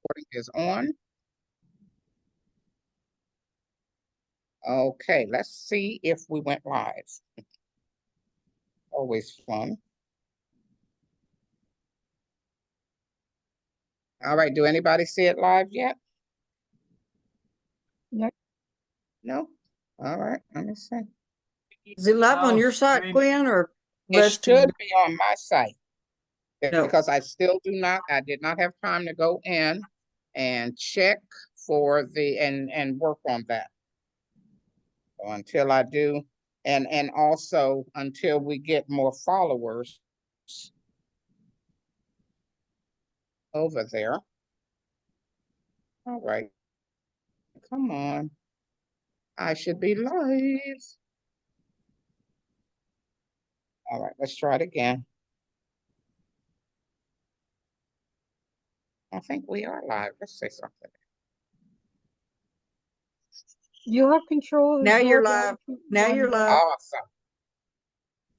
recording is on. Okay, let's see if we went live. Always fun. All right, do anybody see it live yet? No. No? All right, let me see. Is it live on your site, Gwen, or It should be on my site because I did not have time to go in and check for and work on that. So until I do, and also until we get more followers over there. All right, come on. I should be live. All right, let's try it again. I think we are live. Let's say something. You have control. Now you're live. Now you're live. Awesome.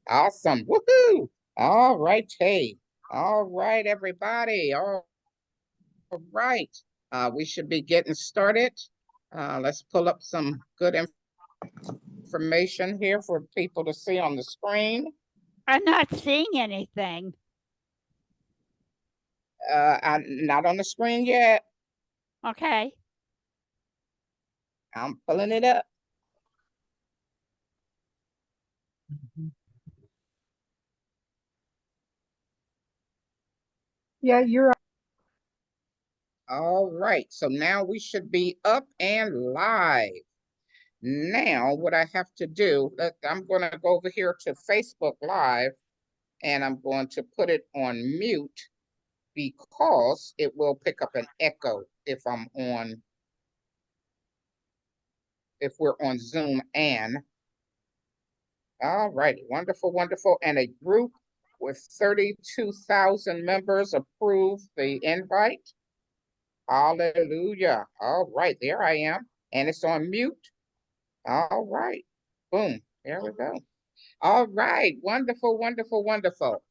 Awesome. Woohoo. All right. Hey. All right, everybody. All right. We should be getting started. Let's pull up some good information here for people to see on the screen. I'm not seeing anything. I'm not on the screen yet. Okay. I'm pulling it up. Yeah, you're. All right, so now we should be up and live. Now, what I have to do, I'm going to go over here to Facebook Live, and I'm going to put it on mute because it will pick up an echo if we're on Zoom. And all right, wonderful, wonderful. And a group with 32,000 members approved the invite. Hallelujah. All right, there I am. And it's on mute. All right. Boom. There we go. All right. Wonderful, wonderful, wonderful.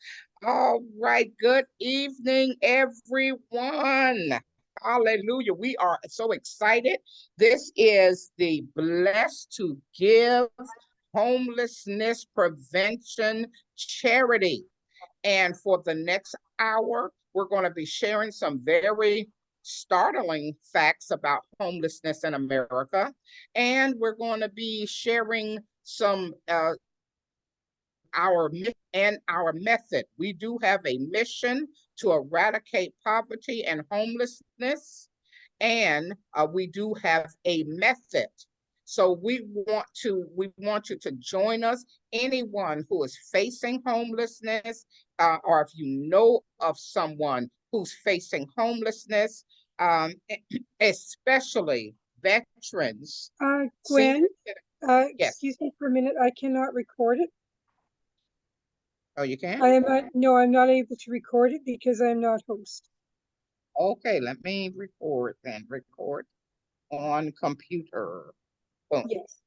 All right. Good evening, everyone. Hallelujah. We are so excited. This is the Blessed to Give Homelessness Prevention Charity. And for the next hour, we're going to be sharing some very startling facts about homelessness in America. And we're going to be sharing some our method. We do have a mission to eradicate poverty and homelessness, and we do have a method. So we want you to join us. Anyone who is facing homelessness, or if you know of someone who's facing homelessness, especially veterans. Gwen, yes. Excuse me for a minute. I cannot record it. Oh, you can? No, I'm not able to record it because I'm not host. Okay, let me record then. Record on computer. Boom. Yes.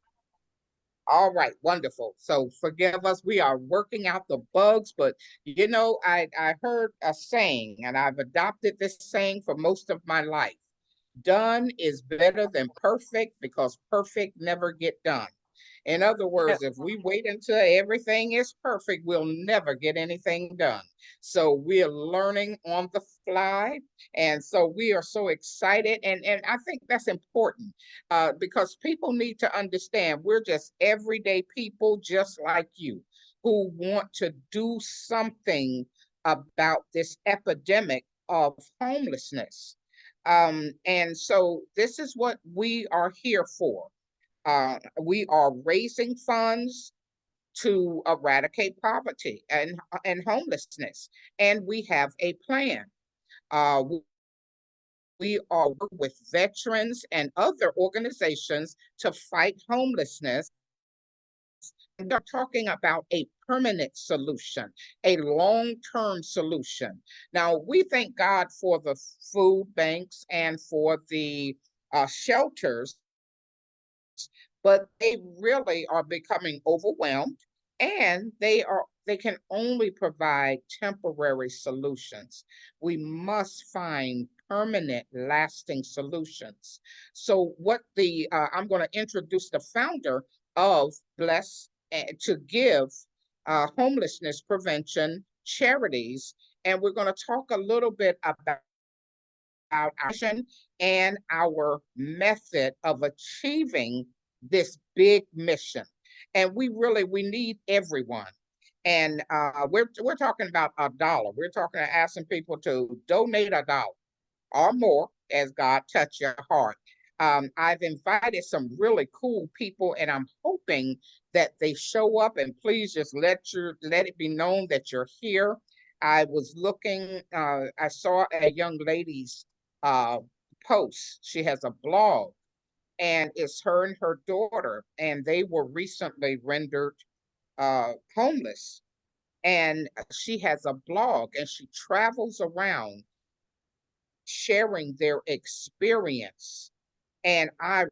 All right, wonderful. So forgive us. We are working out the bugs, but you know, I heard a saying, and I've adopted this saying for most of my life. Done is better than perfect because perfect never get done. In other words, if we wait until everything is perfect, we'll never get anything done. So we're learning on the fly. And so we are so excited. And I think that's important because people need to understand we're just everyday people just like you who want to do something about this epidemic of homelessness. And so this is what we are here for. We are raising funds to eradicate poverty and homelessness, and we have a plan. We are working with veterans and other organizations to fight homelessness. And we're talking about a permanent solution, a long-term solution. Now, we thank God for the food banks and for the shelters, but they really are becoming overwhelmed, and they can only provide temporary solutions. We must find permanent, lasting solutions. So I'm going to introduce the founder of Bless to Give homelessness prevention charities. And we're going to talk a little bit about our vision and our method of achieving this big mission. And we need everyone. And we're talking about $1. We're talking asking people to donate $1 or more as God touch your heart. I've invited some really cool people, and I'm hoping that they show up. And please just let it be known that you're here. I was looking. I saw a young lady's uh, post. She has a blog, and it's her and her daughter, and they were recently rendered homeless. And she has a blog, and she travels around sharing their experience. And I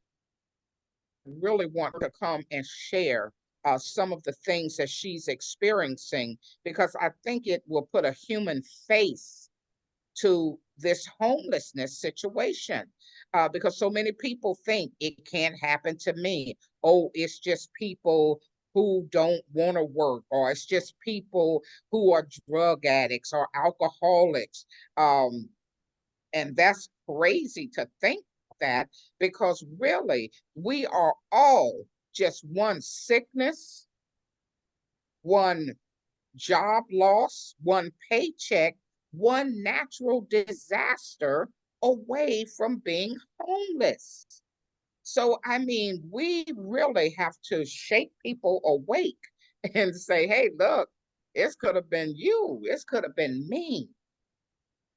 really want her to come and share some of the things that she's experiencing, because I think it will put a human face to this homelessness situation. Because so many people think it can't happen to me. Oh, it's just people who don't want to work, or it's just people who are drug addicts or alcoholics. And that's crazy to think that, because really we are all just one sickness, one job loss, one paycheck, one natural disaster away from being homeless. So, I mean, we really have to shake people awake and say, hey, look, it could have been you, it could have been me.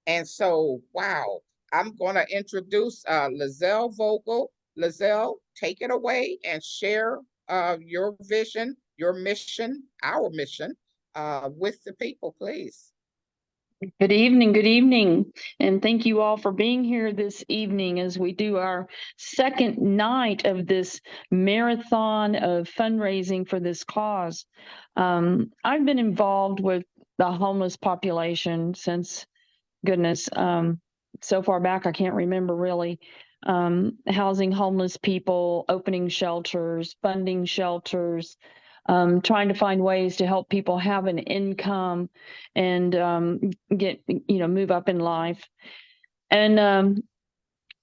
And so, wow, I'm going to introduce Lizelle Vogel. Lizelle, take it away and share your vision, your mission, our mission with the people, please. Good evening, and thank you all for being here this evening as we do our second night of this marathon of fundraising for this cause. I've been involved with the homeless population since, goodness, so far back I can't remember really. Housing homeless people, opening shelters, funding shelters, trying to find ways to help people have an income and get, move up in life. And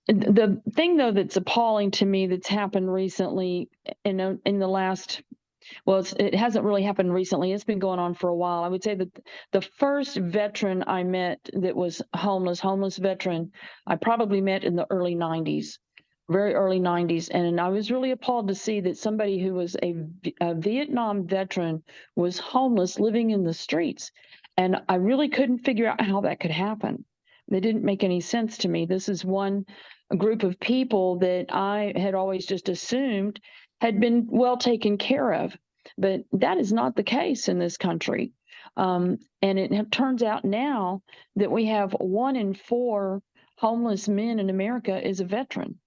the thing, though, that's appalling to me that's happened recently in the last, well, it hasn't really happened recently. It's been going on for a while. I would say that the first veteran I met that was homeless veteran, I probably met in the early 90s. Very early 90s. And I was really appalled to see that somebody who was a Vietnam veteran was homeless, living in the streets. And I really couldn't figure out how that could happen. It didn't make any sense to me. This is one group of people that I had always just assumed had been well taken care of. But that is not the case in this country. And it turns out now that we have 1 in 4 homeless men in America is a veteran.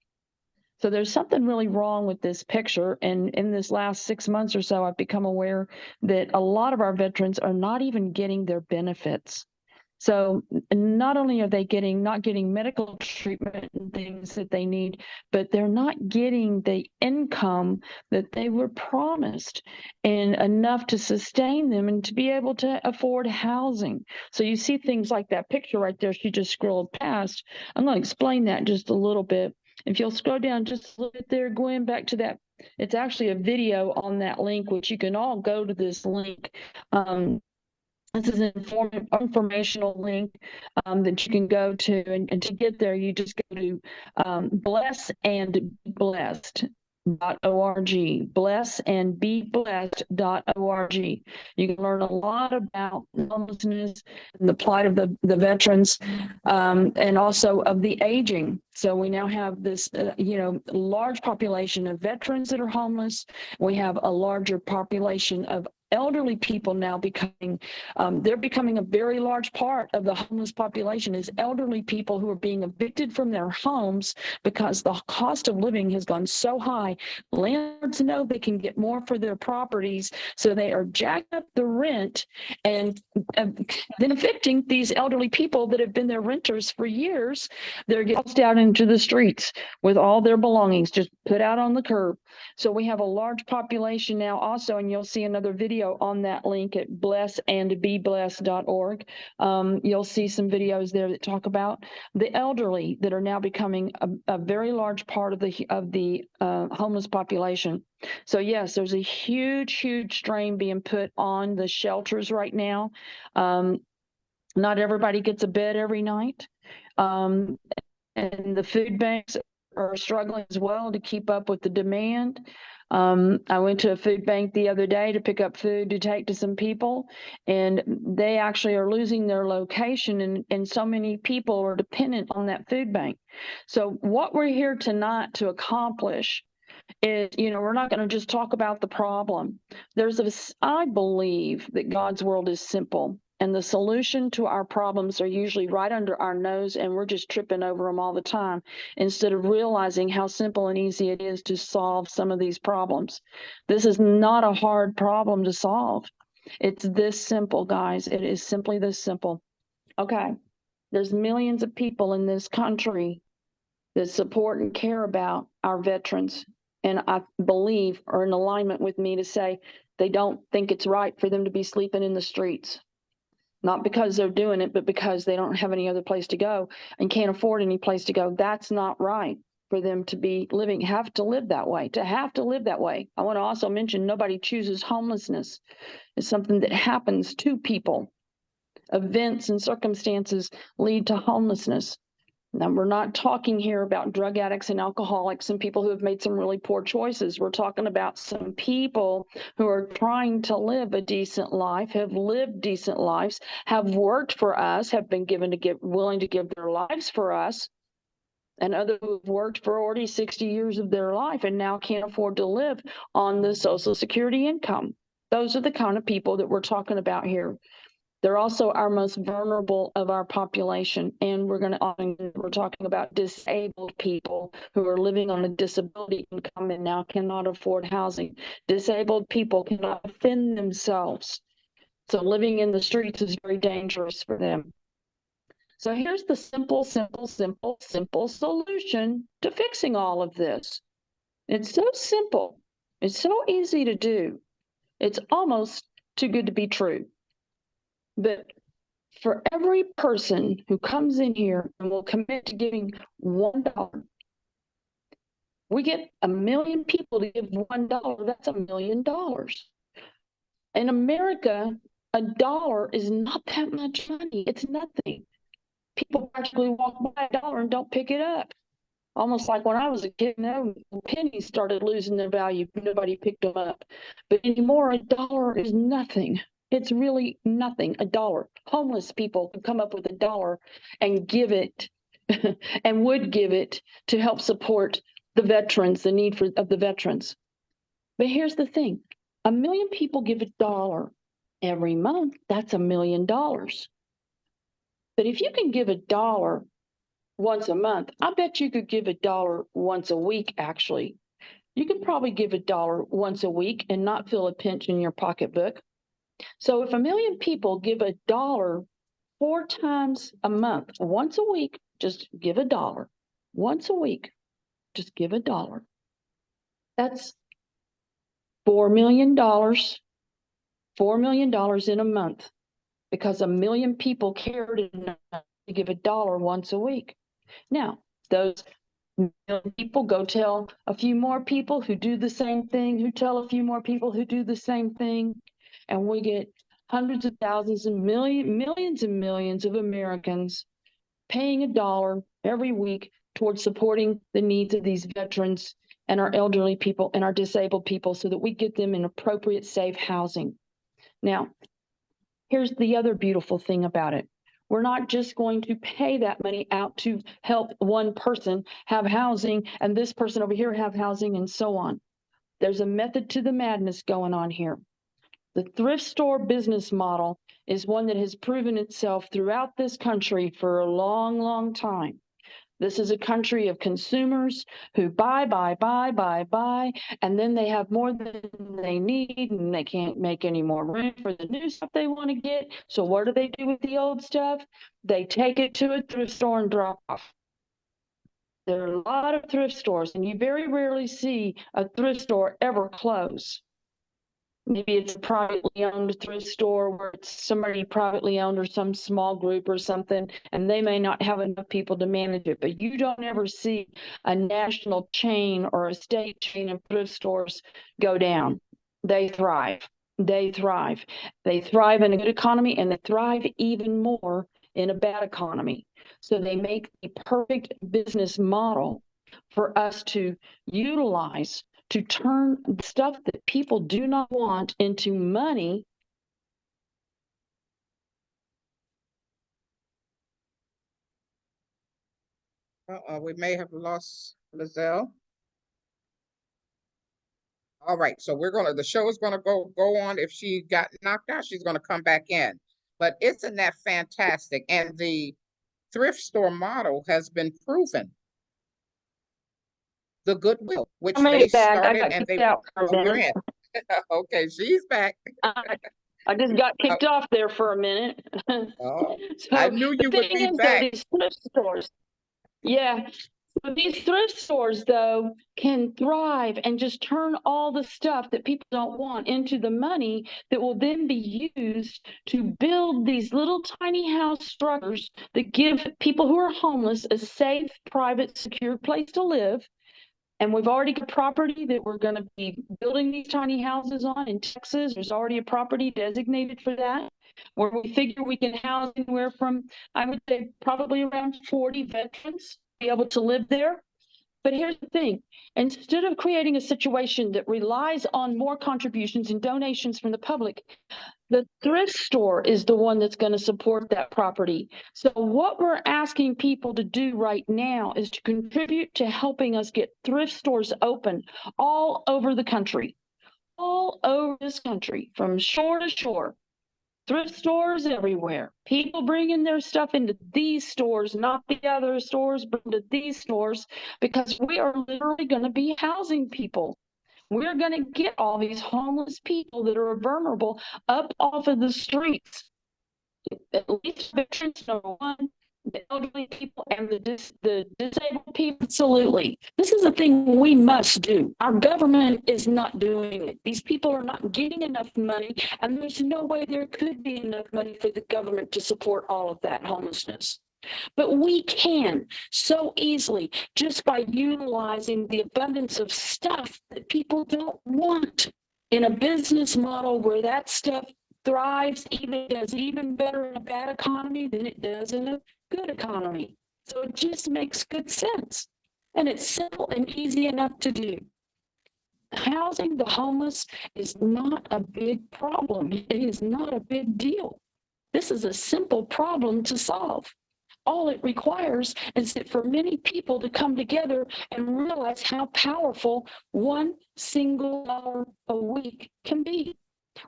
So there's something really wrong with this picture. And in this last 6 months or so, I've become aware that a lot of our veterans are not even getting their benefits. So not only are they not getting medical treatment and things that they need, but they're not getting the income that they were promised and enough to sustain them and to be able to afford housing. So you see things like that picture right there she just scrolled past. I'm going to explain that just a little bit. If you'll scroll down just a little bit there, going back to that, it's actually a video on that link, which you can all go to this link. This is an informational link that you can go to, and to get there, you just go to blessandbeblessed.org, blessandbeblessed.org. You can learn a lot about homelessness and the plight of the veterans, and also of the aging. So we now have this, large population of veterans that are homeless. We have a larger population of elderly people now they're becoming a very large part of the homeless population is elderly people who are being evicted from their homes because the cost of living has gone so high. Landlords know they can get more for their properties, so they are jacking up the rent and then evicting these elderly people that have been their renters for years. They're getting tossed out into the streets with all their belongings just put out on the curb. So we have a large population now also, and you'll see another video on that link at blessandbeblessed.org. You'll see some videos there that talk about the elderly that are now becoming a very large part of the homeless population. So yes, there's a huge strain being put on the shelters right now. Not everybody gets a bed every night. And the food banks are struggling as well to keep up with the demand. I went to a food bank the other day to pick up food to take to some people, and they actually are losing their location, and so many people are dependent on that food bank. So what we're here tonight to accomplish is, we're not going to just talk about the problem. I believe that God's world is simple, and the solution to our problems are usually right under our nose, and we're just tripping over them all the time instead of realizing how simple and easy it is to solve some of these problems. This is not a hard problem to solve. It's this simple, guys. It is simply this simple. Okay, there's millions of people in this country that support and care about our veterans, and I believe are in alignment with me to say they don't think it's right for them to be sleeping in the streets. Not because they're doing it, but because they don't have any other place to go and can't afford any place to go. That's not right for them to be have to live that way. I want to also mention nobody chooses homelessness. It's something that happens to people. Events and circumstances lead to homelessness. Now, we're not talking here about drug addicts and alcoholics and people who have made some really poor choices. We're talking about some people who are trying to live a decent life, have lived decent lives, have worked for us, have been willing to give their lives for us, and others who have worked for 40, 60 years of their life and now can't afford to live on the Social Security income. Those are the kind of people that we're talking about here. They're also our most vulnerable of our population, and we're talking about disabled people who are living on a disability income and now cannot afford housing. Disabled people cannot defend themselves, so living in the streets is very dangerous for them. So here's the simple solution to fixing all of this. It's so simple. It's so easy to do. It's almost too good to be true. But for every person who comes in here and will commit to giving $1, we get 1 million people to give $1. That's $1 million. In America, $1 is not that much money. It's nothing. People practically walk by $1 and don't pick it up. Almost like when I was a kid, pennies started losing their value. Nobody picked them up. But anymore, $1 is nothing. It's really nothing, $1. Homeless people could come up with $1 and give it and would give it to help support the veterans, the need of the veterans. But here's the thing. 1 million people give $1 every month. That's $1 million. But if you can give $1 once a month, I bet you could give $1 once a week, actually. You could probably give $1 once a week and not feel a pinch in your pocketbook. So if 1 million people give $1 4 times a month, once a week, just give $1. Once a week, just give $1. That's $4 million. $4 million in a month, because 1 million people cared enough to give $1 once a week. Now, those people go tell a few more people who do the same thing, who tell a few more people who do the same thing, and we get hundreds of thousands and millions and millions of Americans paying $1 every week towards supporting the needs of these veterans and our elderly people and our disabled people so that we get them in appropriate, safe housing. Now, here's the other beautiful thing about it. We're not just going to pay that money out to help one person have housing and this person over here have housing and so on. There's a method to the madness going on here. The thrift store business model is one that has proven itself throughout this country for a long, long time. This is a country of consumers who buy, and then they have more than they need and they can't make any more room for the new stuff they want to get. So what do they do with the old stuff? They take it to a thrift store and drop off. There are a lot of thrift stores, and you very rarely see a thrift store ever close. Maybe it's a privately owned thrift store where it's somebody privately owned or some small group or something, and they may not have enough people to manage it. But you don't ever see a national chain or a state chain of thrift stores go down. They thrive. They thrive. They thrive in a good economy, and they thrive even more in a bad economy. So they make the perfect business model for us to utilize to turn stuff that people do not want into money. We may have lost Lizelle. All right, so the show is gonna go on. If she got knocked out, she's gonna come back in. But isn't that fantastic? And the thrift store model has been proven. The goodwill, which they started, and they. Oh, you're in. Okay, she's back. I just got kicked off there for a minute. Oh, so I knew you would be back. These thrift stores. Yeah. So these thrift stores, though, can thrive and just turn all the stuff that people don't want into the money that will then be used to build these little tiny house structures that give people who are homeless a safe, private, secure place to live. And we've already got property that we're going to be building these tiny houses on in Texas. There's already a property designated for that, where we figure we can house anywhere from, I would say, probably around 40 veterans be able to live there. But here's the thing, instead of creating a situation that relies on more contributions and donations from the public, the thrift store is the one that's going to support that property. So what we're asking people to do right now is to contribute to helping us get thrift stores open all over the country, all over this country, from shore to shore. Thrift stores everywhere. People bringing their stuff into these stores, not the other stores, but into these stores, because we are literally going to be housing people. We're going to get all these homeless people that are vulnerable up off of the streets. At least veterans, number one, the elderly people and the disabled people. Absolutely. This is a thing we must do. Our government is not doing it. These people are not getting enough money, and there's no way there could be enough money for the government to support all of that homelessness. But we can so easily just by utilizing the abundance of stuff that people don't want in a business model where that stuff thrives, does even better in a bad economy than it does in a good economy. So it just makes good sense. And it's simple and easy enough to do. Housing the homeless is not a big problem. It is not a big deal. This is a simple problem to solve. All it requires is that for many people to come together and realize how powerful $1 single a week can be.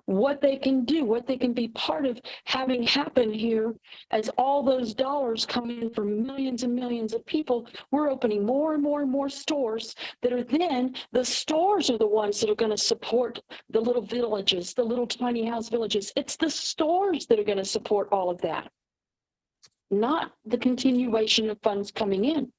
What they can do, what they can be part of having happen here as all those dollars come in from millions and millions of people. We're opening more and more and more stores that are then, the stores are the ones that are going to support the little villages, the little tiny house villages. It's the stores that are going to support all of that, not the continuation of funds coming in.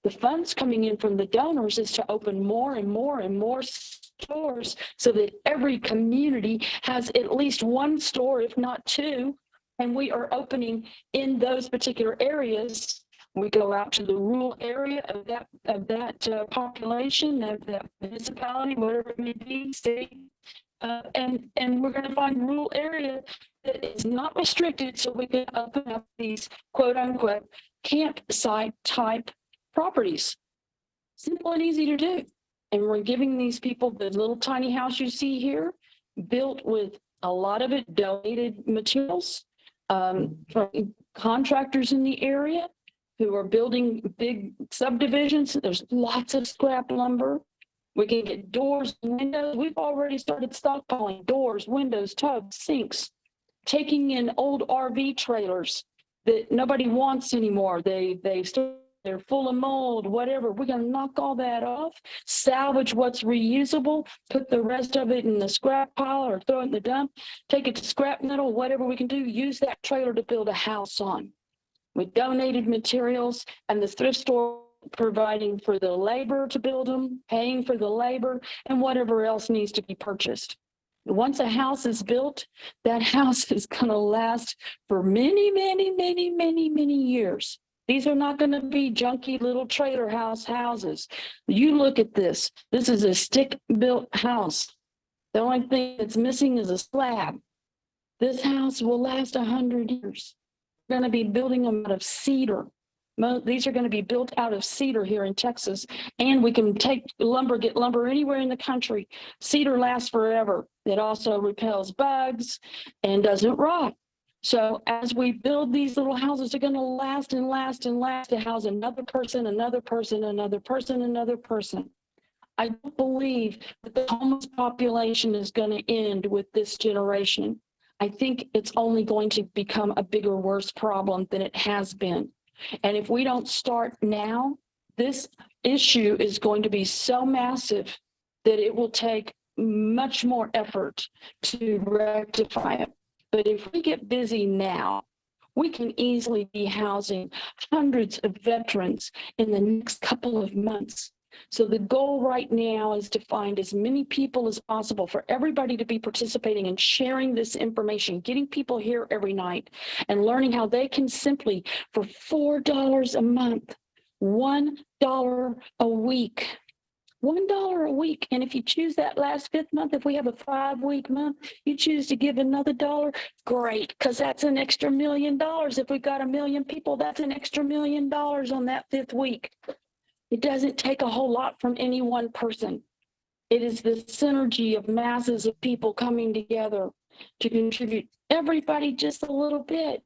The funds coming in from the donors is to open more and more and more stores so that every community has at least one store, if not two, and we are opening in those particular areas. We go out to the rural area of that population, of that municipality, whatever it may be, state, and we're going to find a rural area that is not restricted, so we can open up these quote unquote campsite type properties. Simple and easy to do. And we're giving these people the little tiny house you see here, built with a lot of it donated materials. from contractors in the area who are building big subdivisions. There's lots of scrap lumber. We can get doors and windows. We've already started stockpiling doors, windows, tubs, sinks, taking in old RV trailers that nobody wants anymore. They're full of mold, whatever. We're going to knock all that off, salvage what's reusable, put the rest of it in the scrap pile or throw it in the dump, take it to scrap metal, whatever we can do, use that trailer to build a house on. We donated materials, and the thrift store providing for the labor to build them, paying for the labor, and whatever else needs to be purchased. Once a house is built, that house is going to last for many, many, many, many, many years. These are not going to be junky little trailer houses. You look at this. This is a stick-built house. The only thing that's missing is a slab. This house will last 100 years. We're going to be building them out of cedar. These are going to be built out of cedar here in Texas, and we can take lumber, get lumber anywhere in the country. Cedar lasts forever. It also repels bugs and doesn't rot. So as we build these little houses, they're going to last and last and last to house another person, another person, another person, another person. I don't believe that the homeless population is going to end with this generation. I think it's only going to become a bigger, worse problem than it has been. And if we don't start now, this issue is going to be so massive that it will take much more effort to rectify it. But if we get busy now, we can easily be housing hundreds of veterans in the next couple of months. So the goal right now is to find as many people as possible, for everybody to be participating and sharing this information, getting people here every night and learning how they can simply, for $4 a month, $1 a week, $1 a week. And if you choose that last 5th month, if we have a 5-week month, you choose to give another $1, great, because that's an extra $1 million. If we've got 1 million people, that's an extra $1 million on that 5th week. It doesn't take a whole lot from any one person. It is the synergy of masses of people coming together to contribute. Everybody just a little bit,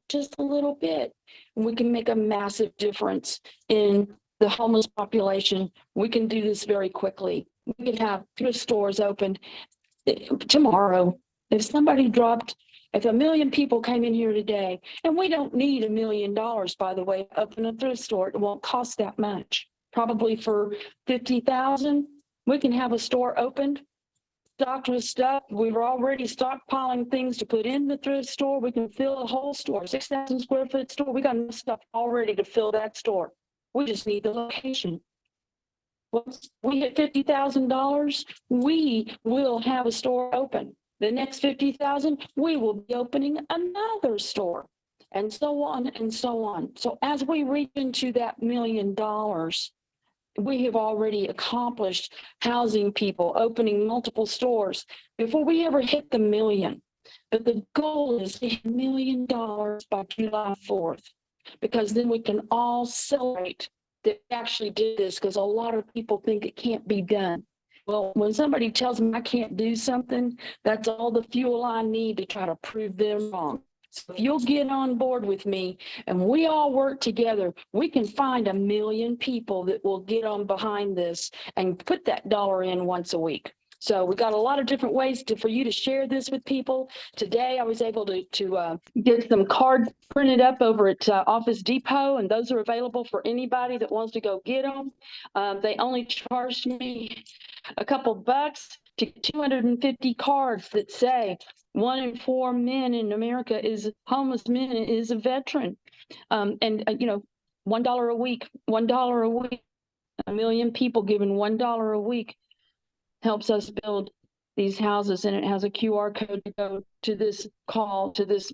and we can make a massive difference in the homeless population. We can do this very quickly. We can have thrift stores opened tomorrow. If 1 million people came in here today, and we don't need $1 million, by the way, to open a thrift store. It won't cost that much. Probably for $50,000, we can have a store opened, stocked with stuff. We were already stockpiling things to put in the thrift store. We can fill a whole store, 6,000 square foot store. We got enough stuff already to fill that store. We just need the location. Once we hit $50,000, we will have a store open. The next $50,000, we will be opening another store, and so on and so on. So as we reach into that $1 million, we have already accomplished housing people, opening multiple stores before we ever hit the million. But the goal is to hit $1 million by July 4th, because then we can all celebrate that we actually did this, because a lot of people think it can't be done. Well, when somebody tells me I can't do something, that's all the fuel I need to try to prove them wrong. So if you'll get on board with me and we all work together, we can find 1 million people that will get on behind this and put that dollar in once a week. So we got a lot of different ways for you to share this with people. Today, I was able to get some cards printed up over at Office Depot, and those are available for anybody that wants to go get them. They only charged me a couple bucks to get 250 cards that say 1 in 4 men in America homeless men is a veteran. You know, $1 a week, $1 a week, 1 million people giving $1 a week helps us build these houses, and it has a QR code to go to this call, to this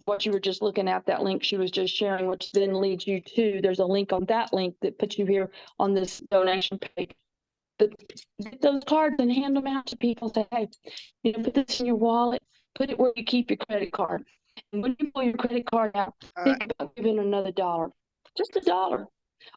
what you were just looking at, that link she was just sharing, which then leads you to, there's a link on that link that puts you here on this donation page. But get those cards and hand them out to people. Say, hey, you know, put this in your wallet, put it where you keep your credit card. And when you pull your credit card out, think about giving another $1, just $1.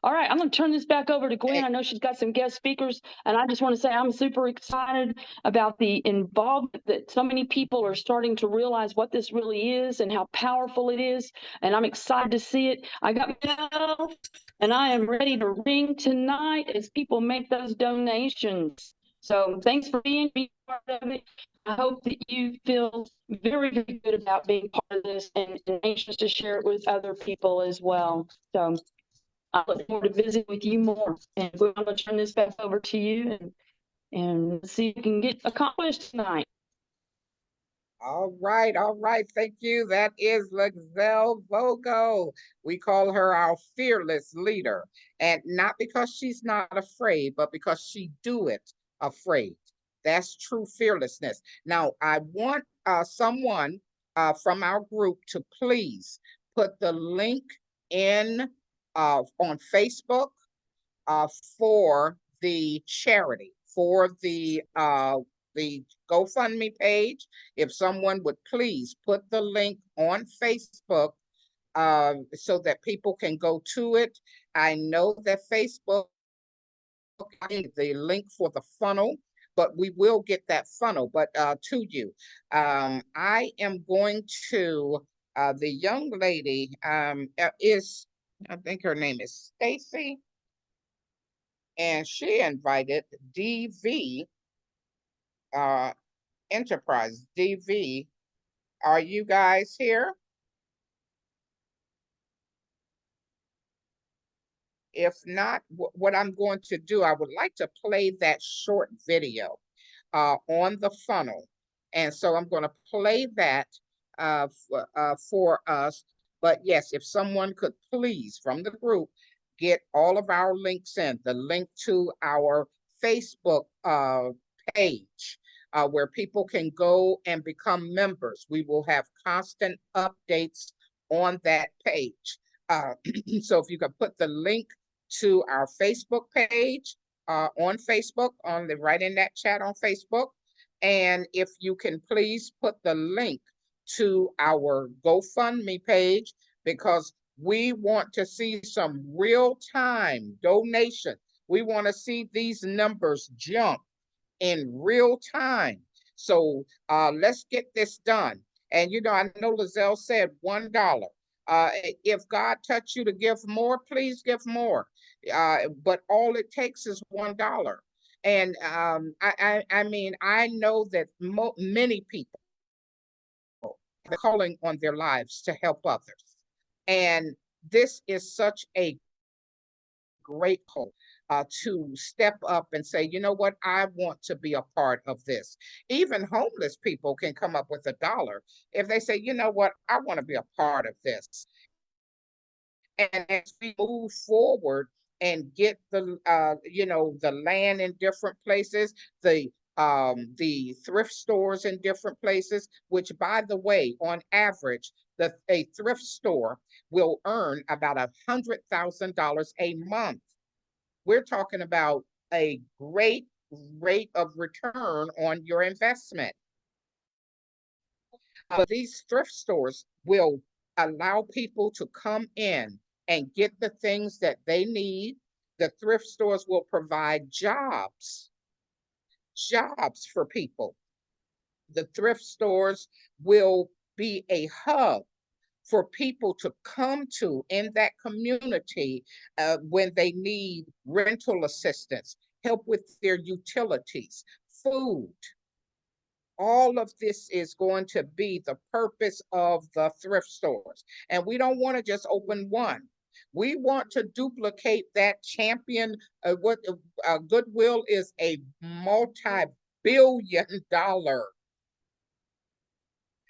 All right, I'm going to turn this back over to Gwen. I know she's got some guest speakers, and I just want to say I'm super excited about the involvement that so many people are starting to realize what this really is and how powerful it is. And I'm excited to see it. I got my bell, and I am ready to ring tonight as people make those donations. So thanks for being part of it. I hope that you feel very, very good about being part of this and anxious to share it with other people as well. So I look forward to visiting with you more. And I'm going to turn this back over to you and see if you can get accomplished tonight. All right, all right. Thank you. That is Lexelle Vogo. We call her our fearless leader. And not because she's not afraid, but because she do it afraid. That's true fearlessness. Now, I want someone from our group to please put the link in on Facebook for the charity, for the GoFundMe page. If someone would please put the link on Facebook so that people can go to it. I know that Facebook the link for the funnel, but we will get that funnel but to you. I am going to the young lady is, I think her name is Stacy, and she invited DV Enterprise. DV, are you guys here? If not, what I'm going to do, I would like to play that short video on the funnel. And so I'm going to play that for us. But yes, if someone could please, from the group, get all of our links in, the link to our Facebook page, where people can go and become members. We will have constant updates on that page. So if you could put the link to our Facebook page on Facebook, right in that chat on Facebook. And if you can please put the link to our GoFundMe page, because we want to see some real-time donation. We want to see these numbers jump in real time. So let's get this done. And you know, I know Lizelle said $1. If God touched you to give more, please give more. But all it takes is $1. And I mean, I know that many people are calling on their lives to help others. And this is such a great call to step up and say, you know what, I want to be a part of this. Even homeless people can come up with $1 if they say, you know what, I want to be a part of this. And as we move forward and get the you know, the land in different places, the thrift stores in different places, which, by the way, on average, a thrift store will earn about $100,000 a month. We're talking about a great rate of return on your investment. These thrift stores will allow people to come in and get the things that they need. The thrift stores will provide jobs for people. The thrift stores will be a hub for people to come to in that community when they need rental assistance, help with their utilities, food. All of this is going to be the purpose of the thrift stores. And we don't want to just open one. We want to duplicate that champion. Goodwill is a multi-billion-dollar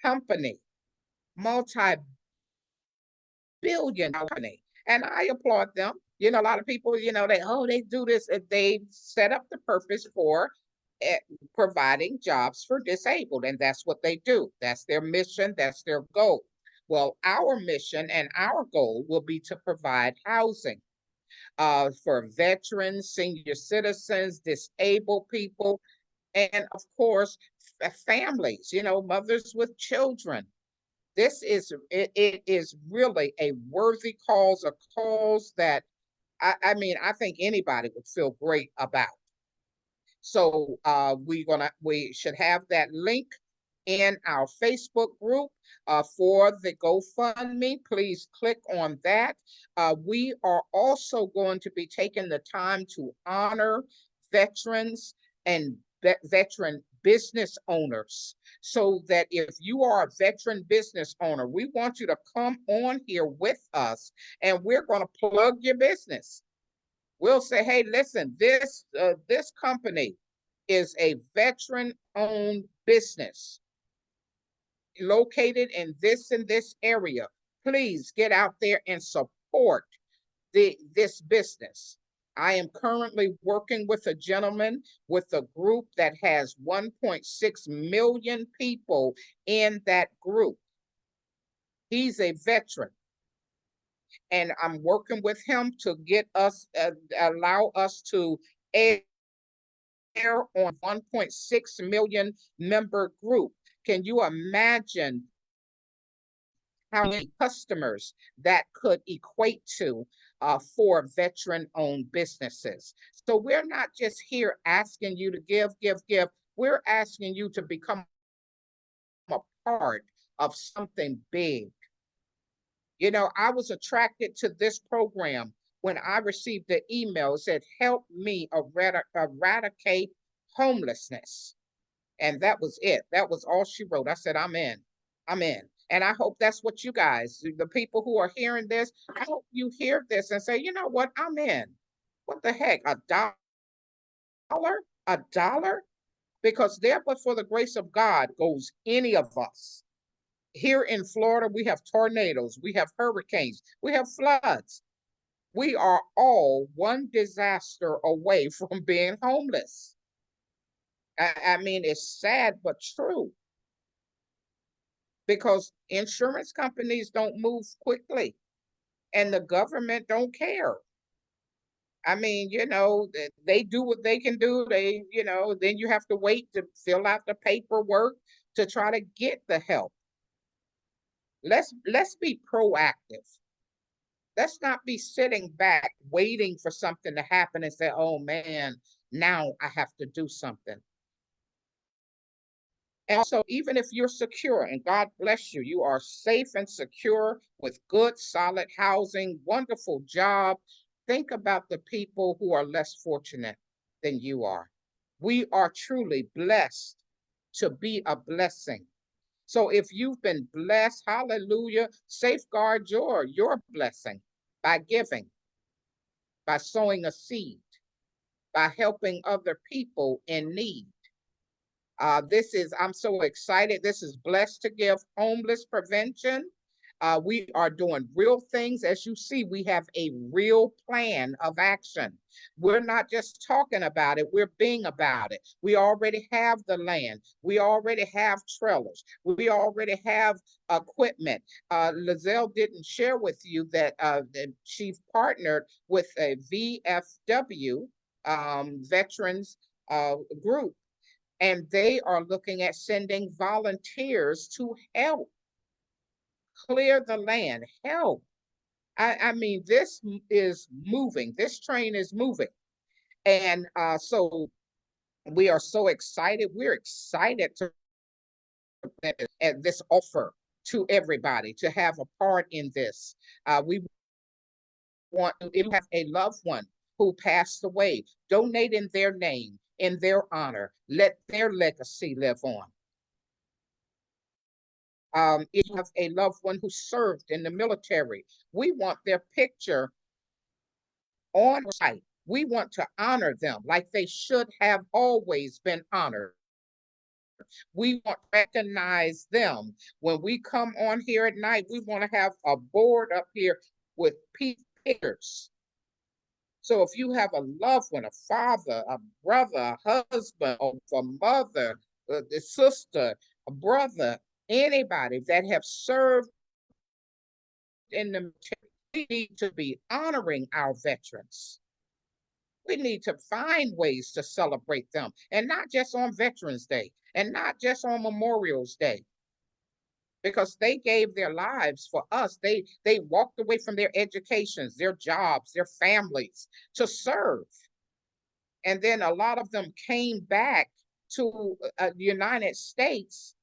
company, multi-billion company. And I applaud them. You know, a lot of people, you know, they do this. They set up the purpose for providing jobs for disabled, and that's what they do. That's their mission, that's their goal. Well, our mission and our goal will be to provide housing for veterans, senior citizens, disabled people, and of course, families, you know, mothers with children. It is really a worthy cause, a cause that I mean, I think anybody would feel great about. So we should have that link in our Facebook group for the GoFundMe. Please click on that. We are also going to be taking the time to honor veterans and veteran business owners, so that if you are a veteran business owner, we want you to come on here with us, and we're going to plug your business. We'll say, hey, listen, this company is a veteran-owned business located in this and this area. Please get out there and support this business. I am currently working with a gentleman with a group that has 1.6 million people in that group. He's a veteran, and I'm working with him to get us, allow us to air on 1.6 million member group. Can you imagine how many customers that could equate to for veteran-owned businesses? So we're not just here asking you to give. We're asking you to become a part of something big. You know, I was attracted to this program when I received the email. It said, help me eradicate homelessness. And that was it. That was all she wrote. I said, I'm in. I'm in. And I hope that's what you guys, the people who are hearing this, I hope you hear this and say, you know what, I'm in. What the heck, a dollar? A dollar? Because there, but for the grace of God, goes any of us. Here in Florida, we have tornadoes, we have hurricanes, we have floods. We are all one disaster away from being homeless. I mean, it's sad but true, because insurance companies don't move quickly and the government don't care. I mean, you know, they do what they can do. They, you know, then you have to wait to fill out the paperwork to try to get the help. Let's be proactive. Let's not be sitting back waiting for something to happen and say, oh man, now I have to do something. And also, even if you're secure and God bless you, you are safe and secure with good, solid housing, wonderful job. Think about the people who are less fortunate than you are. We are truly blessed to be a blessing. So if you've been blessed, hallelujah, safeguard your blessing by giving, by sowing a seed, by helping other people in need. I'm so excited. This is Blessed to Give Homeless Prevention. We are doing real things. As you see, we have a real plan of action. We're not just talking about it, we're being about it. We already have the land. We already have trailers. We already have equipment. Lizelle didn't share with you that she's partnered with a VFW veterans group, and they are looking at sending volunteers to help clear the land, help. I mean, this is moving. This train is moving. And so we are so excited. We're excited to at this offer to everybody to have a part in this. We want to, if you have a loved one who passed away, donate in their name, in their honor. Let their legacy live on. If you have a loved one who served in the military, we want their picture on site. We want to honor them like they should have always been honored. We want to recognize them. When we come on here at night, we want to have a board up here with pictures. So if you have a loved one, a father, a brother, a husband, a mother, a sister, a brother, anybody that have served in the military, we need to be honoring our veterans. We need to find ways to celebrate them, and not just on Veterans Day, and not just on Memorial's Day. because they gave their lives for us. They walked away from their educations, their jobs, their families to serve. And then a lot of them came back to the United States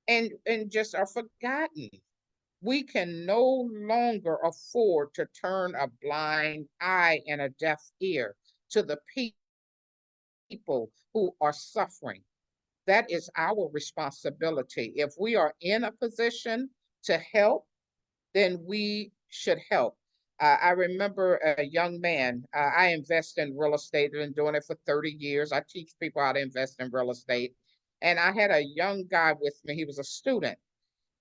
and just are forgotten. We can no longer afford to turn a blind eye and a deaf ear to the people who are suffering. That is our responsibility. If we are in a position to help, then we should help. I remember a young man, I invest in real estate. I've been doing it for 30 years. I teach people how to invest in real estate. And I had a young guy with me. He was a student.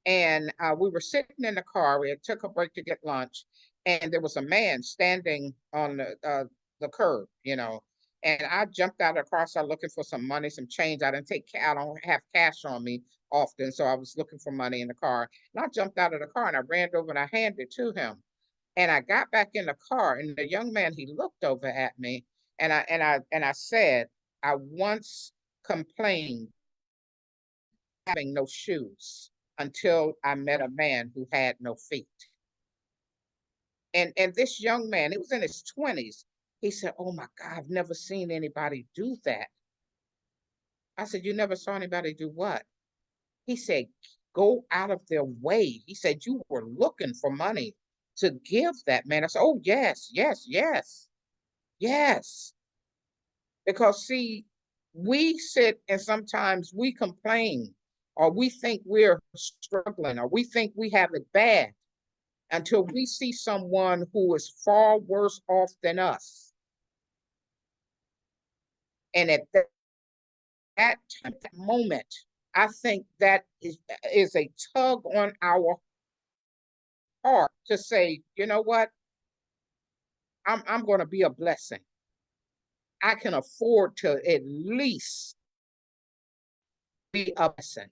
And we were sitting in the car. We had took a break to get lunch. And there was a man standing on the curb, you know. And I jumped out of the car, started looking for some money, some change. I don't have cash on me often. So I was looking for money in the car. And I jumped out of the car and I ran over and I handed it to him. And I got back in the car, and the young man, he looked over at me, and I said, I once complained having no shoes until I met a man who had no feet. And this young man, it was in his 20s. He said, "Oh my God, I've never seen anybody do that." I said, "You never saw anybody do what?" He said, "Go out of their way." He said, "You were looking for money to give that man." I said, "Oh, yes, yes, yes, yes." Because see, we sit and sometimes we complain, or we think we're struggling, or we think we have it bad until we see someone who is far worse off than us. And at that moment, I think that is a tug on our heart to say, you know what? I'm going to be a blessing. I can afford to at least be a blessing.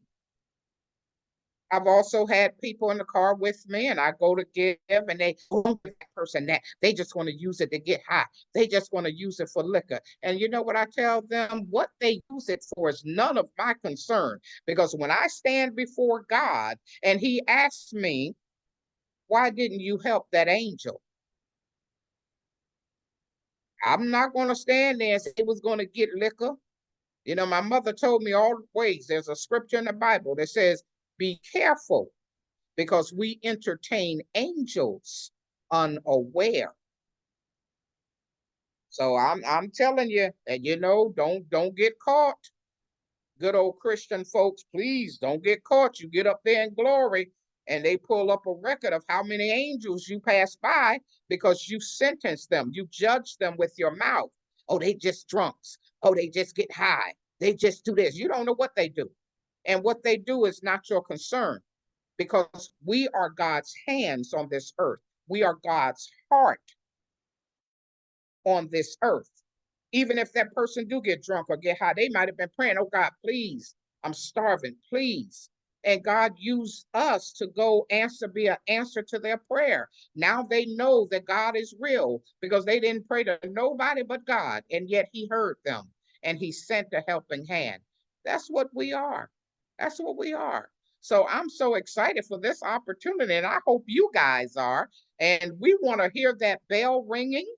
I've also had people in the car with me, and I go to give, and they don't give that person that. They just want to use it to get high. They just want to use it for liquor. And you know what I tell them? What they use it for is none of my concern. Because when I stand before God and He asks me, why didn't you help that angel? I'm not going to stand there and say it was going to get liquor. You know, my mother told me always there's a scripture in the Bible that says, be careful because we entertain angels unaware. So I'm telling you, and you know, don't get caught. Good old Christian folks, please don't get caught. You get up there in glory and they pull up a record of how many angels you pass by because you sentence them, you judge them with your mouth. Oh, they just drunks. Oh, they just get high. They just do this. You don't know what they do. And what they do is not your concern because we are God's hands on this earth. We are God's heart on this earth. Even if that person do get drunk or get high, they might have been praying, oh God, please, I'm starving, please. And God used us to go be an answer to their prayer. Now they know that God is real because they didn't pray to nobody but God, and yet He heard them and He sent a helping hand. That's what we are. That's what we are. So I'm so excited for this opportunity, and I hope you guys are. And we want to hear that bell ringing.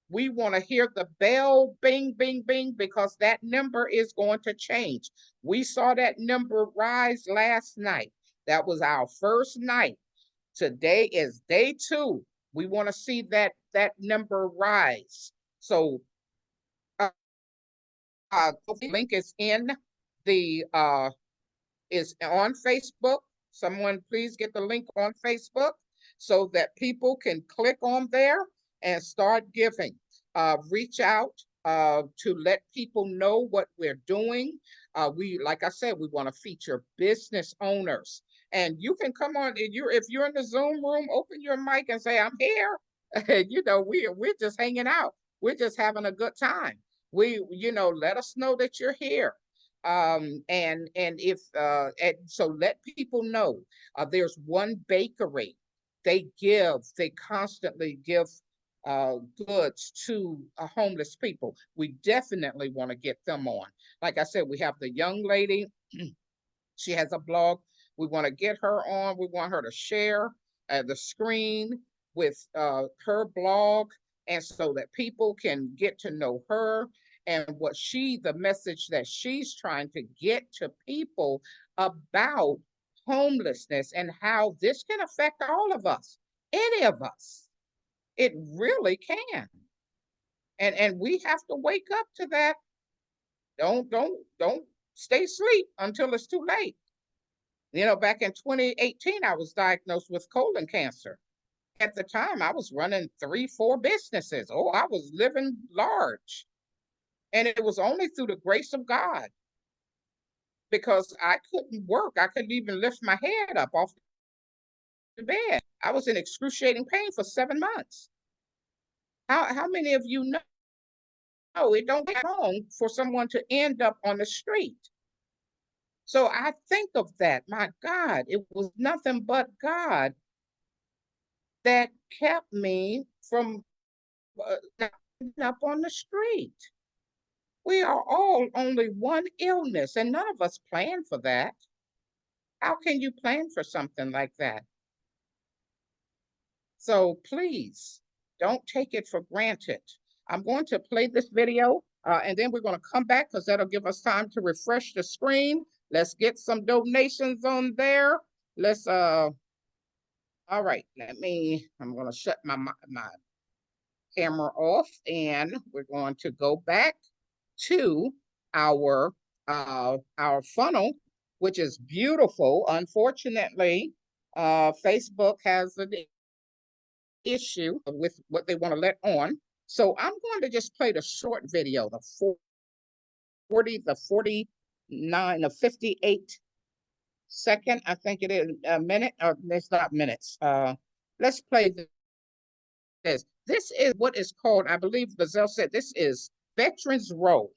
We want to hear the bell bing, bing, bing, because that number is going to change. We saw that number rise last night. That was our first night. Today is day 2. We want to see that number rise. So the link is in the is on Facebook. Someone please get the link on Facebook so that people can click on there and start giving. Reach out to let people know what we're doing. Like I said, we want to feature business owners. And you can come on, if you're in the Zoom room, open your mic and say, I'm here. You know, we're just hanging out. We're just having a good time. Let us know that you're here. And so let people know there's one bakery. They constantly give goods to homeless people. We definitely want to get them on. Like I said, we have the young lady. She has a blog We want to get her on. We want her to share the screen with her blog, and so that people can get to know her and the message that she's trying to get to people about homelessness and how this can affect all of us, any of us. It really can. And we have to wake up to that. Don't stay asleep until it's too late. You know, back in 2018, I was diagnosed with colon cancer. At the time, I was running 3, 4 businesses. Oh, I was living large. And it was only through the grace of God, because I couldn't work. I couldn't even lift my head up off the bed. I was in excruciating pain for 7 months. How many of you know it don't take long for someone to end up on the street? So I think of that. My God, it was nothing but God that kept me from not ending up on the street. We are all only one illness, and none of us plan for that. How can you plan for something like that? So please don't take it for granted. I'm going to play this video and then we're going to come back because that'll give us time to refresh the screen. Let's get some donations on there. Let's, all right, I'm going to shut my camera off and we're going to go back to our funnel, which is beautiful. Unfortunately, Facebook has an issue with what they want to let on. So I'm going to just play the short video, the 49, the 58-second, I think it is a minute, or it's not minutes. Let's play this. This is what is called, I believe Gazelle said, this is Veterans Row.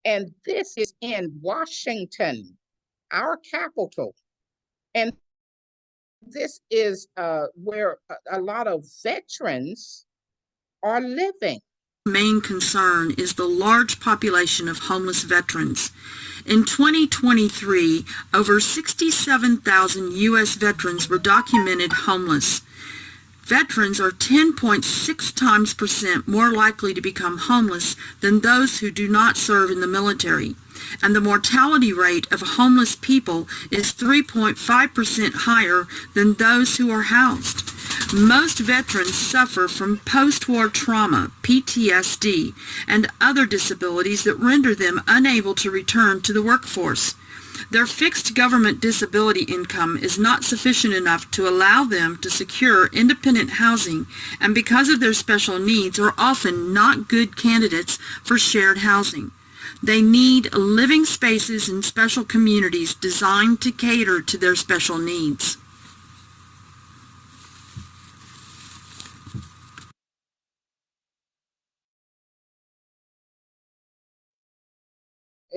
And this is in Washington, our capital. And this is where a lot of veterans are living. Main concern is the large population of homeless veterans. In 2023, over 67,000 U.S. veterans were documented homeless. Veterans are 10.6 times % more likely to become homeless than those who do not serve in the military, and the mortality rate of homeless people is 3.5% higher than those who are housed. Most veterans suffer from post-war trauma, PTSD, and other disabilities that render them unable to return to the workforce. Their fixed government disability income is not sufficient enough to allow them to secure independent housing, and because of their special needs are often not good candidates for shared housing. They need living spaces in special communities designed to cater to their special needs.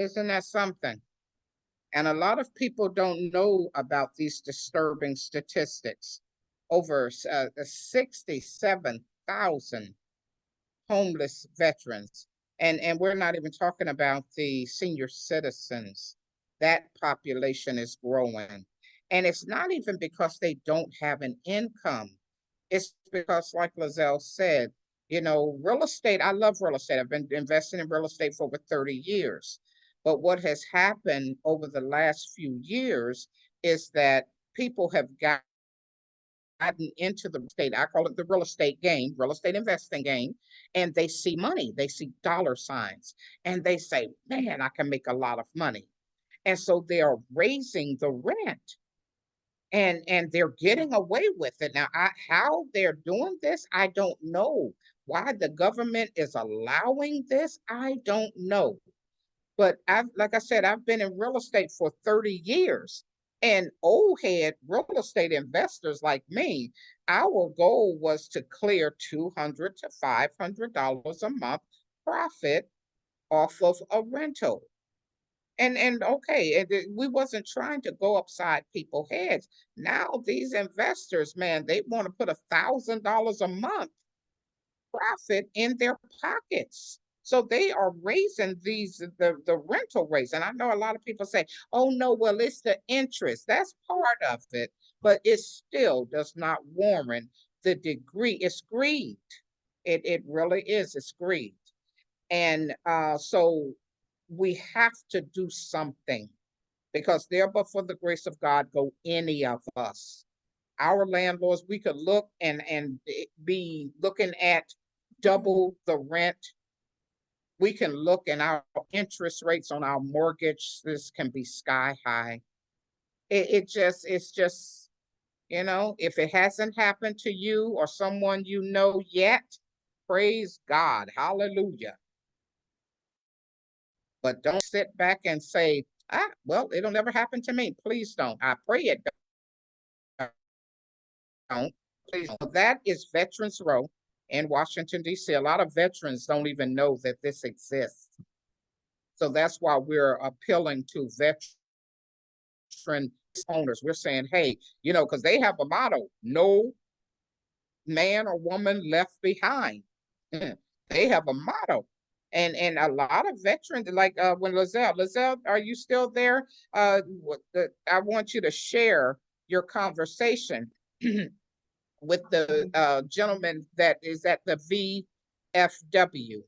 Isn't that something? And a lot of people don't know about these disturbing statistics. Over 67,000 homeless veterans. And we're not even talking about the senior citizens. That population is growing. And it's not even because they don't have an income. It's because, like Lizelle said, you know, real estate, I love real estate. I've been investing in real estate for over 30 years. But what has happened over the last few years is that people have gotten into the state, I call it the real estate game, real estate investing game, and they see money, they see dollar signs, and they say, man, I can make a lot of money. And so they are raising the rent and they're getting away with it. Now, how they're doing this, I don't know. Why the government is allowing this, I don't know. But like I said, I've been in real estate for 30 years. And old head real estate investors like me, our goal was to clear $200 to $500 a month profit off of a rental. And okay, we wasn't trying to go upside people's heads. Now these investors, man, they want to put $1,000 a month profit in their pockets. So they are raising the rental rates. And I know a lot of people say, oh no, well, it's the interest. That's part of it, but it still does not warrant the degree. It's greed. It really is. It's greed. And so we have to do something, because there but for the grace of God go any of us. Our landlords, we could look and be looking at double the rent. We can look, and our interest rates on our mortgage, this can be sky high. It's just, if it hasn't happened to you or someone you know yet, praise God, hallelujah. But don't sit back and say, well, it'll never happen to me. Please don't. I pray it don't. Please don't. That is Veterans Row in Washington, D.C. A lot of veterans don't even know that this exists. So that's why we're appealing to veteran owners. We're saying, hey, because they have a motto: no man or woman left behind. They have a motto. And a lot of veterans, like when Lizelle, are you still there? I want you to share your conversation with the gentleman that is at the VFW.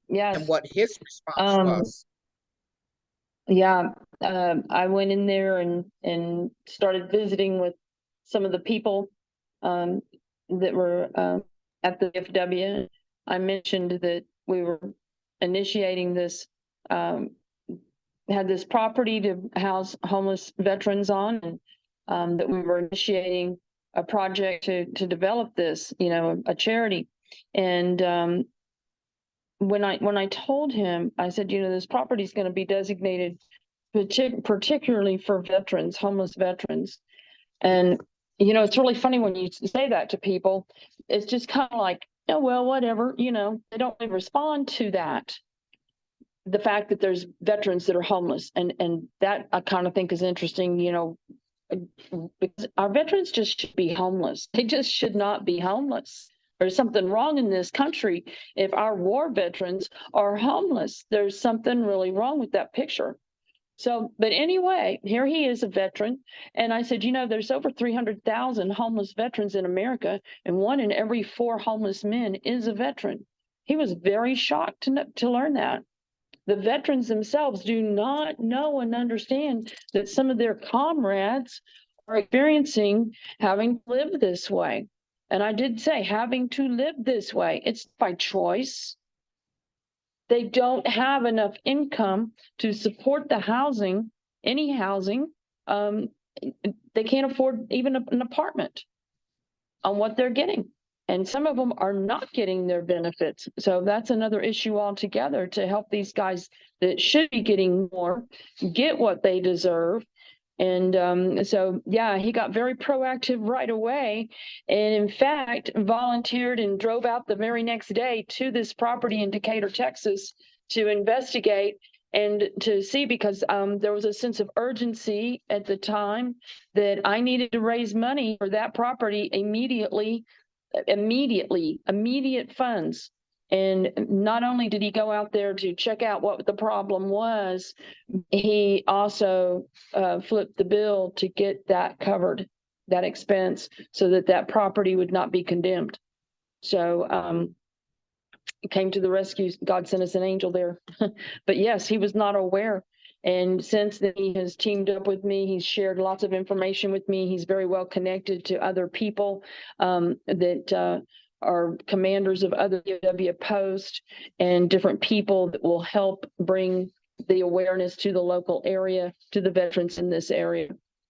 Yes. And what his response was. Yeah, I went in there and started visiting with some of the people that were at the VFW. I mentioned that we were initiating this, had this property to house homeless veterans on, and that we were initiating a project to develop this, a charity. And when I told him, I said, this property is going to be designated particularly for veterans, homeless veterans. And, it's really funny when you say that to people. It's just kind of like, oh, well, whatever, they don't really respond to that. The fact that there's veterans that are homeless, and that I kind of think is interesting, because our veterans just should be homeless. They just should not be homeless. There's something wrong in this country if our war veterans are homeless. There's something really wrong with that picture. So, but anyway, here he is, a veteran. And I said, there's over 300,000 homeless veterans in America, and 1 in every 4 homeless men is a veteran. He was very shocked to learn that. The veterans themselves do not know and understand that some of their comrades are experiencing having to live this way. And I did say having to live this way. It's by choice. They don't have enough income to support the housing, any housing. They can't afford even an apartment on what they're getting. And some of them are not getting their benefits. So that's another issue altogether, to help these guys that should be getting more get what they deserve. And so, yeah, he got very proactive right away. And in fact, volunteered and drove out the very next day to this property in Decatur, Texas, to investigate and to see, because there was a sense of urgency at the time that I needed to raise money for that property immediate funds. And not only did he go out there to check out what the problem was, he also flipped the bill to get that covered, that expense, so that property would not be condemned. So it came to the rescue. God sent us an angel there. But yes, he was not aware. And since then, he has teamed up with me. He's shared lots of information with me. He's very well connected to other people that are commanders of other VFW posts, and different people that will help bring the awareness to the local area, to the veterans in this area.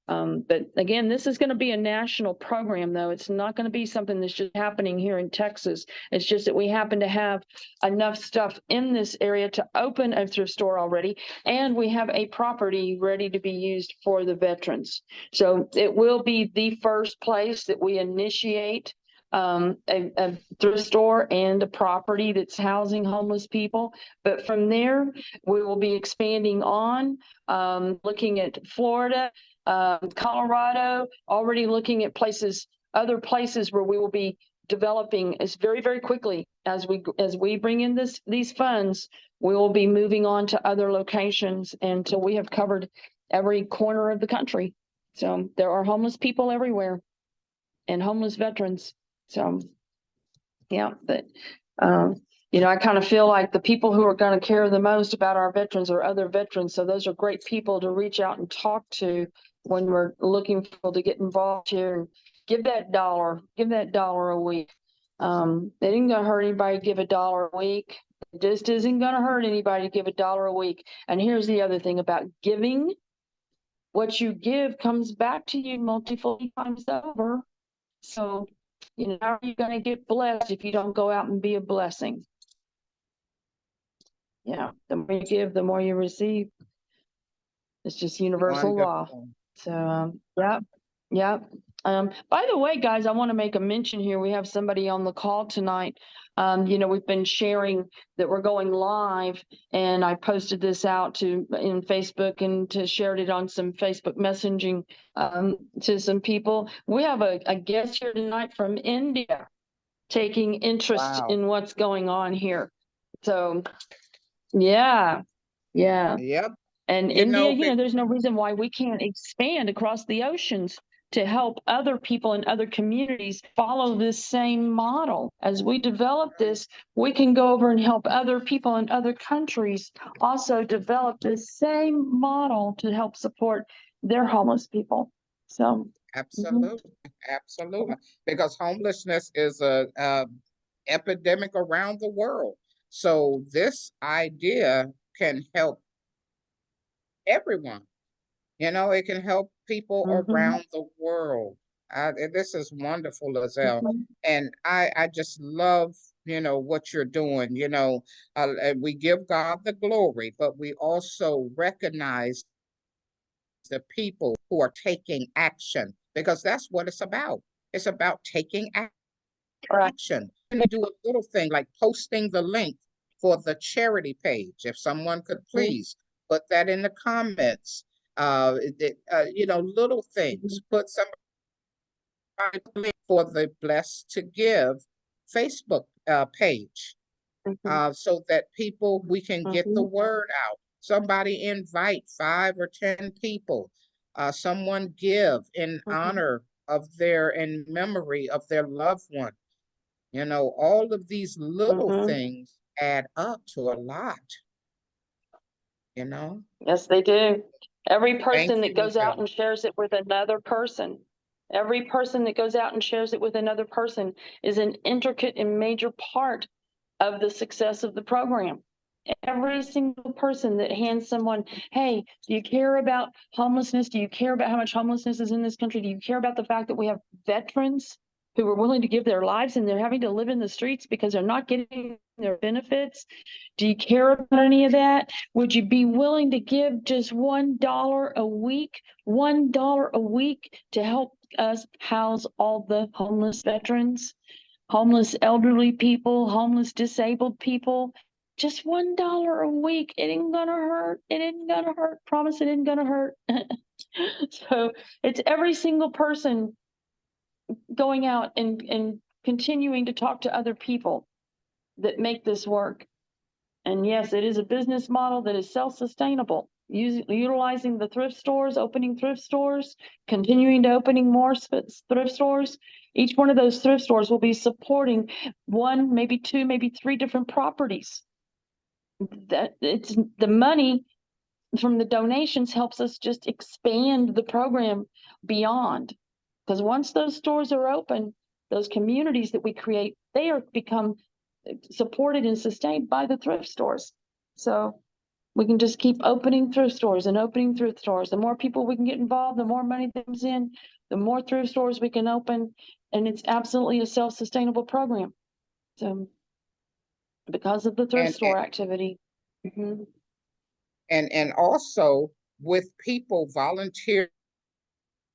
But again, this is going to be a national program, though. It's not going to be something that's just happening here in Texas. It's just that we happen to have enough stuff in this area to open a thrift store already, and we have a property ready to be used for the veterans. So it will be the first place that we initiate a thrift store and a property that's housing homeless people. But from there, we will be expanding on, looking at Florida, Colorado, already looking at other places where we will be developing is very, very quickly. As we bring in these funds, we will be moving on to other locations until we have covered every corner of the country. So there are homeless people everywhere and homeless veterans. So yeah, but I kind of feel like the people who are going to care the most about our veterans are other veterans. So those are great people to reach out and talk to when we're looking for people to get involved here and give that dollar a week. It ain't gonna hurt anybody to give $1 a week. It just isn't gonna hurt anybody to give $1 a week. And here's the other thing about giving. What you give comes back to you multiple times over. So, how are you gonna get blessed if you don't go out and be a blessing? Yeah, the more you give, the more you receive. It's just universal law. Wonderful. So, yep. By the way, guys, I want to make a mention here. We have somebody on the call tonight. We've been sharing that we're going live, and I posted this out in Facebook and shared it on some Facebook messaging to some people. We have a guest here tonight from India taking interest Wow. in what's going on here. So, yeah. Yep. And You know, India, there's no reason why we can't expand across the oceans to help other people in other communities follow this same model. As we develop this, we can go over and help other people in other countries also develop this same model to help support their homeless people. So absolutely, because homelessness is a epidemic around the world. So this idea can help everyone. It can help people around the world. This is wonderful, Lizelle. And I just love, what you're doing. And we give God the glory, but we also recognize the people who are taking action, because that's what it's about. It's about taking action. And they do a little thing like posting the link for the charity page. If someone could please put that in the comments. Little things. Put some link for the Blessed to Give Facebook page, so that we can get the word out. Somebody invite 5 or 10 people. Someone give in honor of in memory of their loved one. All of these little things add up to a lot. Yes, they do. Every person Thank that you, goes out Lizelle. and shares it with another person, every person that goes out and shares it with another person is an intricate and major part of the success of the program. Every single person that hands someone, hey, do you care about homelessness? Do you care about how much homelessness is in this country? Do you care about the fact that we have veterans who are willing to give their lives and they're having to live in the streets because they're not getting their benefits? Do you care about any of that? Would you be willing to give just $1 a week, $1 a week to help us house all the homeless veterans, homeless elderly people, homeless disabled people? Just $1 a week. It ain't gonna hurt. It ain't gonna hurt. Promise it ain't gonna hurt. So it's every single person going out and continuing to talk to other people that make this work. And yes, it is a business model that is self-sustainable, utilizing the thrift stores, opening thrift stores, continuing to opening more thrift stores. Each one of those thrift stores will be supporting 1, maybe 2, maybe 3 different properties. That it's the money from the donations helps us just expand the program beyond. Because once those stores are open, those communities that we create, they are become supported and sustained by the thrift stores. So we can just keep opening thrift stores and opening thrift stores. The more people we can get involved, the more money that comes in, the more thrift stores we can open, and it's absolutely a self-sustainable program. So because of the thrift store activity. And also with people volunteering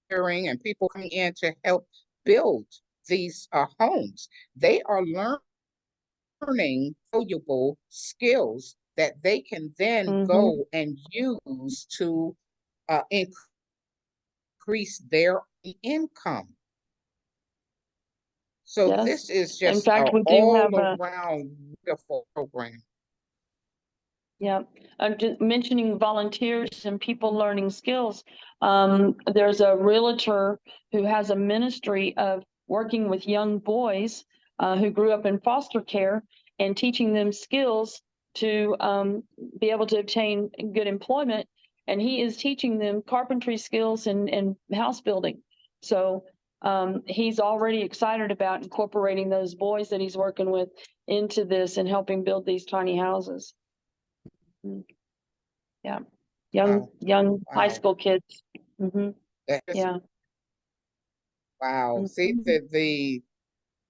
and people coming in to help build these homes, they are learning valuable skills that they can then go and use to increase their income. So Yes. this is In just fact, an we do all have a, around wonderful program. yeah, I'm just mentioning volunteers and people learning skills. There's a realtor who has a ministry of working with young boys who grew up in foster care and teaching them skills to be able to obtain good employment. And he is teaching them carpentry skills and house building. So he's already excited about incorporating those boys that he's working with into this and helping build these tiny houses. Yeah, Wow. young high Wow. school kids. Hmm. That is, Yeah. wow. See, Mhm. the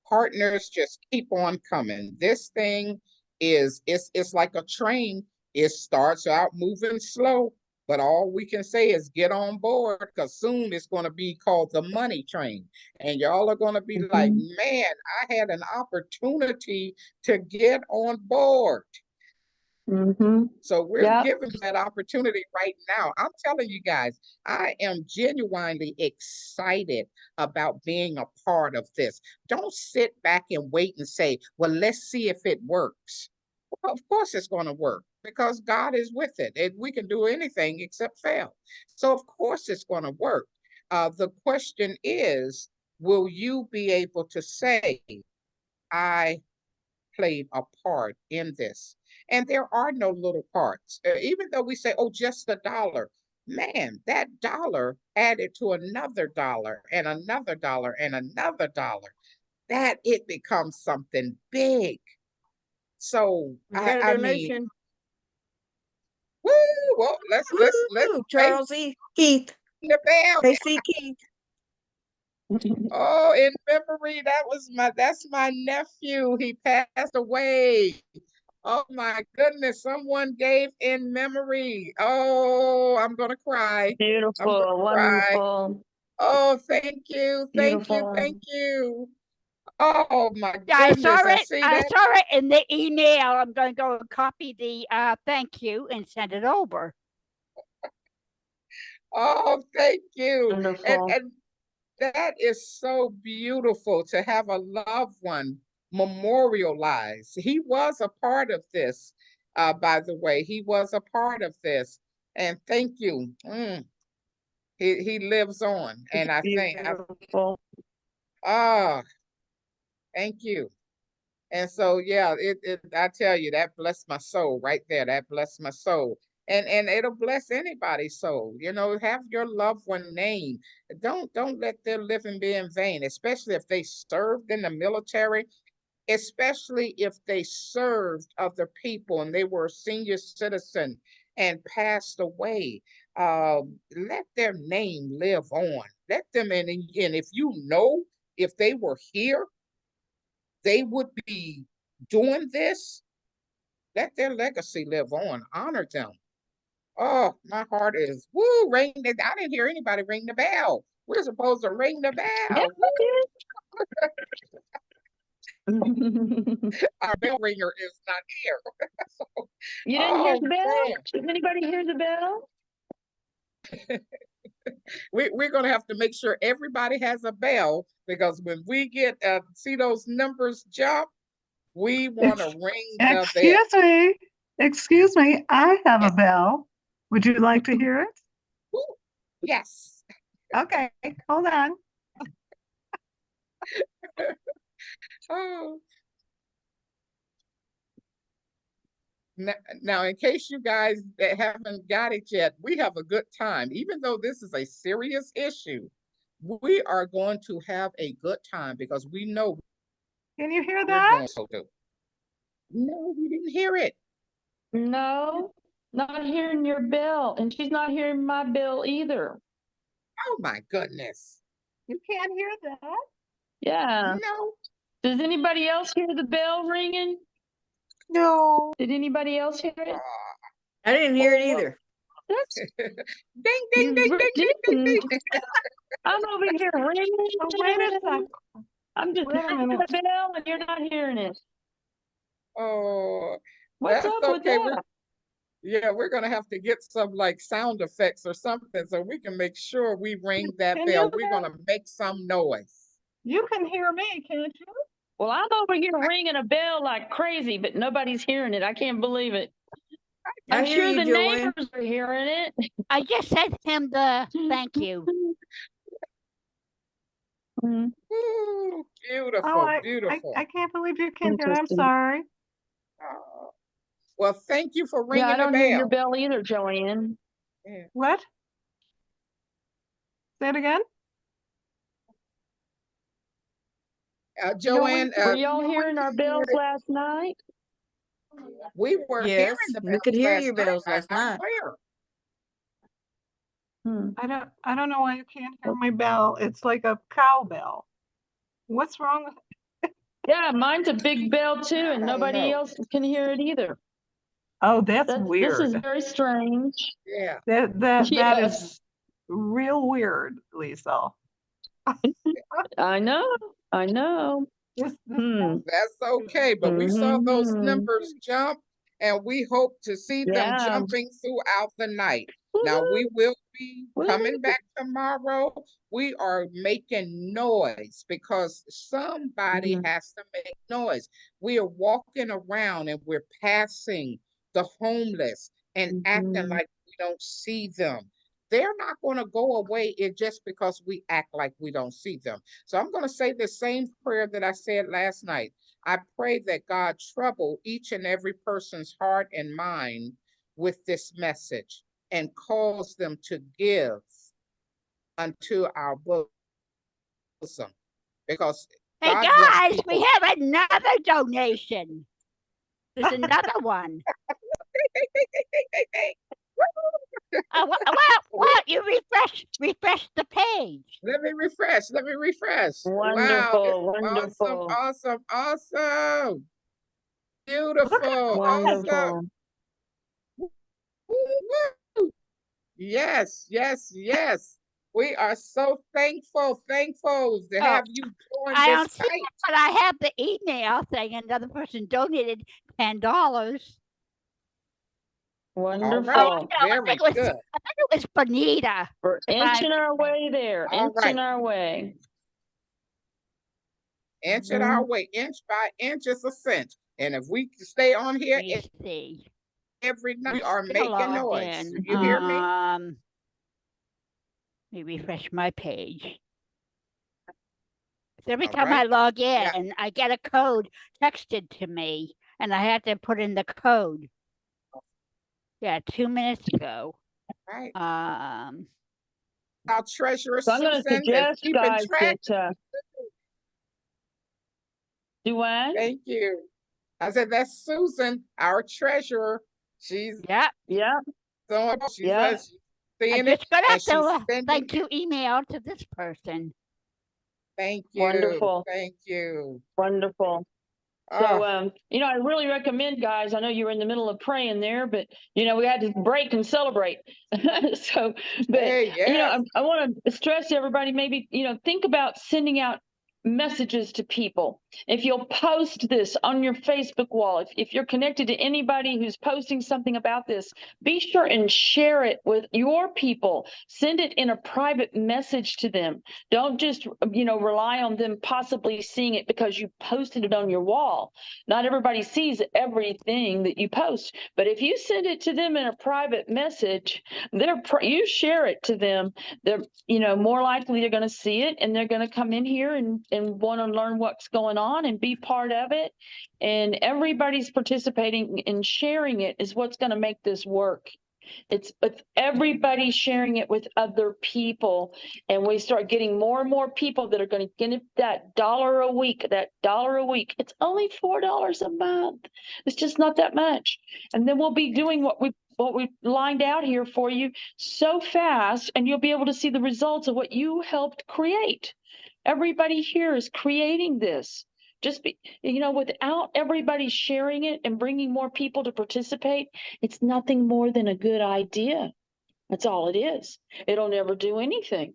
partners just keep on coming. This thing is it's like a train. It starts out moving slow, but all we can say is get on board because soon it's going to be called the money train. And y'all are going to be like, Mhm. man, I had an opportunity to get on board. Mhm. So we're Yep. giving that opportunity right now. I'm telling you guys, I am genuinely excited about being a part of this. Don't sit back and wait and say, well, let's see if it works. Well, of course it's going to work because God is with it. And we can do anything except fail. So of course it's going to work. The question is, will you be able to say, I played a part in this? And there are no little parts. Even though we say, oh, just $1, man, that dollar added to another dollar and another dollar and another dollar, that it becomes something big. So We got a I mean, donation. woo, well, let's Woo, hey, Charles E. Keith. the bell. Casey Keith. Oh, in memory, that's my nephew. He passed away. Oh my goodness, someone gave in memory. Oh, I'm gonna cry. I'm gonna Beautiful, cry. wonderful, Oh, thank you, thank you, beautiful. thank you. Oh my Yeah, goodness, I see I that. saw it in the email. I'm going to go and copy the thank you and send it over. Oh, thank you. Wonderful. And that is so beautiful to have a loved one memorialized. He was a part of this, by the way. He was a part of this. And thank you. He lives on. It's And I think, beautiful. ah, thank you. And so, yeah, I tell you, that blessed my soul right there. That blessed my soul. And it'll bless anybody's soul. You know, have your loved one name. Don't let their living be in vain, especially if they served in the military, especially if they served other people and they were a senior citizen and passed away. Let their name live on. Let them in, and if you know if they were here they would be doing this, let their legacy live on. Honor them. Oh, my heart is woo, ring the, I didn't hear anybody ring the bell. We're supposed to ring the Yeah, bell. Our bell ringer is not here. So, you didn't hear oh the bell? man. Did anybody hear the bell? We're gonna have to make sure everybody has a bell because when we get see those numbers jump, we want to ring the bell. Excuse me, I have a Yes. bell. Would you like to hear it? Woo. Yes. Okay, hold on. Oh. Now, in case you guys that haven't got it yet, we have a good time. Even though this is a serious issue, we are going to have a good time because we know Can you hear we're that? going to do. No, we didn't hear it. No, not hearing your bell, and she's not hearing my bell either. Oh my goodness. You can't hear that? Yeah. No. Does anybody else hear the bell ringing? No. Did anybody else hear it? I didn't hear it Oh, either. That's ding, ding, ding, you ding, ding, didn't. ding, ding. I'm over here ringing. Oh, wait a second. I'm just Wait a ringing minute. the bell, and you're not hearing it. Oh, What's that's up with okay. that? We're gonna have to get some like sound effects or something so we can make sure we ring that Can you bell. hear We're that? gonna make some noise. You can hear me, can't you? Well, I'm over here ringing a bell like crazy, but nobody's hearing it. I can't believe it. I I'm hear sure you, the Joanne. neighbors are hearing it. I just sent him the thank you. Mm, Ooh, Oh, beautiful, beautiful. I can't believe you can't hear. I'm interesting. sorry. Oh, well, thank you for Yeah, I ringing the don't hear your bell. bell either, Joanne. Yeah. What? Say it again? Joanne, Were y'all hearing our bells last night? we were hearing Yes, the we could bells hear last your night, bells loud last and night. clear. Hmm. I don't know why you can't hear my bell. It's like a cowbell. What's wrong with Yeah, mine's a big bell too, and I don't nobody know. else can hear it either. Oh, that's This is weird. very strange. Yeah. That Yes, is real weird, Lisa. I know. I know. This Hmm. That's okay, but we saw those Mm-hmm. numbers jump, and we hope to see them Yeah. jumping throughout the night. Now, Woo-hoo, we will be coming woo-hoo. back tomorrow. We are making noise because somebody Mhm, has to make noise. We are walking around and we're passing the homeless and acting mhm. like we don't see them. They're not going to go away just because we act like we don't see them. So I'm going to say the same prayer that I said last night. I pray that God trouble each and every person's heart and mind with this message and cause them to give unto our bosom because Hey God wants guys, we people. have another donation. There's another one. Well, you refresh the page. Let me refresh. Let me refresh. Wow, it's Wonderful, awesome, wonderful, awesome, awesome. Beautiful, awesome. wonderful. Woo-woo. Yes, yes, yes. We are so thankful to Oh, have you join I this don't see it, site. but I have the email saying another person donated $10. All Oh, right, Wonderful. very I good. think it was Bonita. We're I inching our way there, All inching right, our way. inch it our Mhm. way, inch by inch is a cinch. And if we stay on here let me see. every night, we I'm are still making logged noise. in. You hear me? Let me refresh my page. So every All time I right. log Yeah. in, I get a code texted to me, and I have to put in the code. Yeah, 2 minutes ago. Right. Um, Our treasurer So I'm going to Susan is suggest, keeping guys, track. that do what? Thank you. I said that's Susan, our treasurer. She's yeah, Yeah, so she yeah. says she's I seeing it just got and out she's the sending thank you email to this person. thank you. Wonderful, Thank you. wonderful. So, Oh, I really recommend, guys, I know you were in the middle of praying there, but, we had to break and celebrate. So, but, hey, yes. I want to stress to everybody, maybe, think about sending out messages to people. If you'll post this on your Facebook wall, if you're connected to anybody who's posting something about this, be sure and share it with your people. Send it in a private message to them. Don't just, rely on them possibly seeing it because you posted it on your wall. Not everybody sees everything that you post, but if you send it to them in a private message, you share it to them, they're, more likely they're going to see it and they're going to come in here and want to learn what's going on and be part of it. And everybody's participating and sharing it is what's going to make this work. It's everybody sharing it with other people, and we start getting more and more people that are going to get that dollar a week. It's only $4 a month. It's just not that much. And then we'll be doing what we lined out here for you so fast, and you'll be able to see the results of what you helped create. Everybody here is creating this. Just without everybody sharing it and bringing more people to participate, it's nothing more than a good idea. That's all it is. It'll never do anything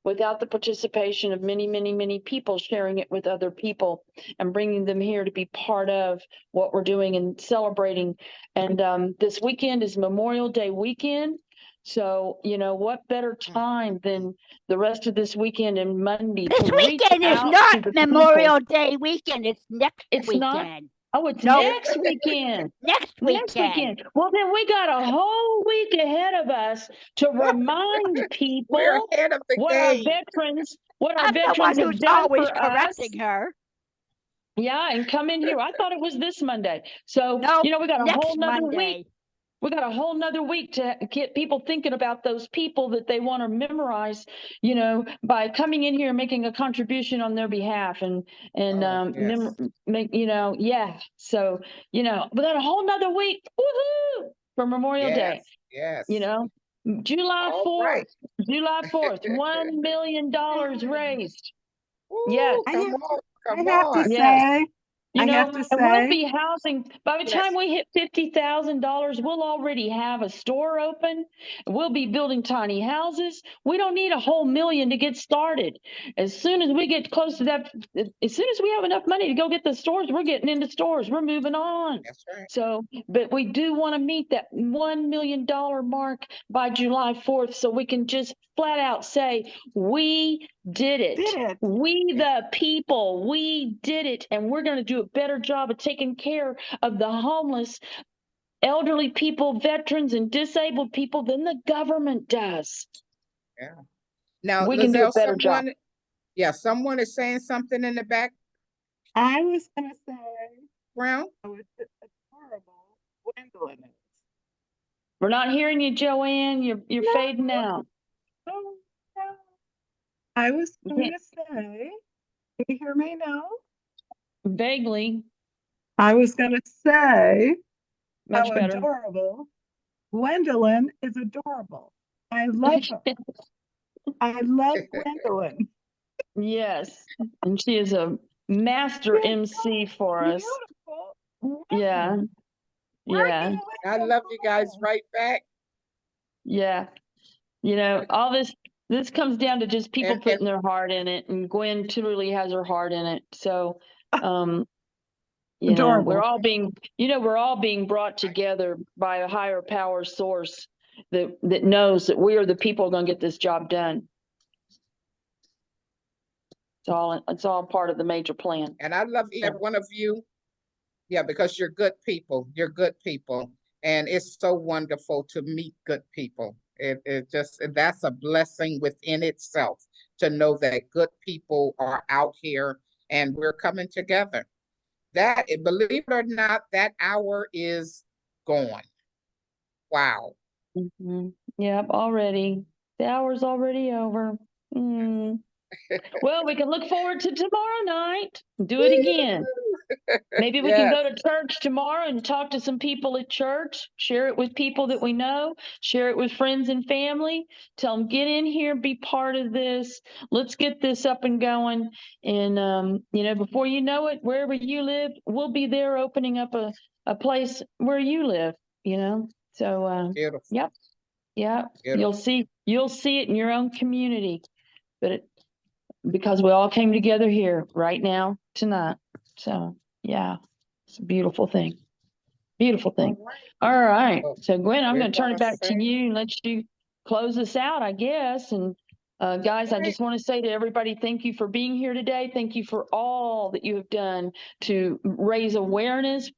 without the participation of many, many, many people sharing it with other people and bringing them here to be part of what we're doing and celebrating. And this weekend is Memorial Day weekend. So, what better time than the rest of this weekend and Monday This to reach weekend is out to not the Memorial people. Day weekend. It's next It's not? weekend. Oh, it's No. next weekend. Next Next weekend. weekend. Well, then we got a whole week ahead of us to remind We're people ahead of the what our game. I'm the one veterans have who's done always for us. correcting her. Yeah, and come in here. I thought it was this Monday. So, No, we got a whole next nother Monday. week. We got a whole nother week to get people thinking about those people that they want to memorize, by coming in here and making a contribution on their behalf and Oh, yes. make, yeah. So, we got a whole nother week, woohoo, for Memorial Day, Yes. July All 4th, right. July 4th, $1 million raised. Yes. Woo, I come have, on, I come have to on. Yes. say, I have to And we'll say, be housing, by the time Yes. we hit $50,000, we'll already have a store open. We'll be building tiny houses. We don't need a whole million to get started. As soon as we get close to that, as soon as we have enough money to go get the stores, we're getting into stores. We're moving on. That's right. So, but we do want to meet that $1 million mark by July 4th, so we can just flat out say, we did it. Did it. We, the people, we did it. And we're going to do a better job of taking care of the homeless, elderly people, veterans, and disabled people than the government does. Yeah. Now, We can do a Lizelle, better job. someone is saying something in the background. I was going to say, how adorable Gwendolyn is. We're not hearing you, Joanne. You're fading out. Oh, no. I was going to say, can you hear me now? Vaguely. I was going to say, Much how better. adorable. Gwendolyn is adorable. I love her. I love Gwendolyn. Yes. And she is a master MC for us. Beautiful. Yeah. Yeah. I love you guys right back. Yeah. All this comes down to just people And- putting their heart in it, and Gwen truly has her heart in it. So, Adorable. we're all being brought together by a higher power source that knows that we are the people going to get this job done. It's all part of the major plan. And I love every one of you. Yeah, because you're good people. You're good people. And it's so wonderful to meet good people. That's a blessing within itself to know that good people are out here and we're coming together. Believe it or not, that hour is gone. Wow. Mm-hmm. Yep, already. The hour's already over. Well, we can look forward to tomorrow night. Do it again. Maybe we can go to church tomorrow and talk to some people at church, share it with people that we know, share it with friends and family, tell them, get in here, be part of this. Let's get this up and going. And, before you know it, wherever you live, we'll be there opening up a place where you live, So, Beautiful. Yep. Beautiful. You'll see it in your own community, but because we all came together here right now, tonight. So, yeah, it's a beautiful thing. Beautiful thing. All right. So, Gwen, I'm going to turn it back to you and let you close us out, I guess. And guys, I just want to say to everybody, thank you for being here today. Thank you for all that you have done to raise awareness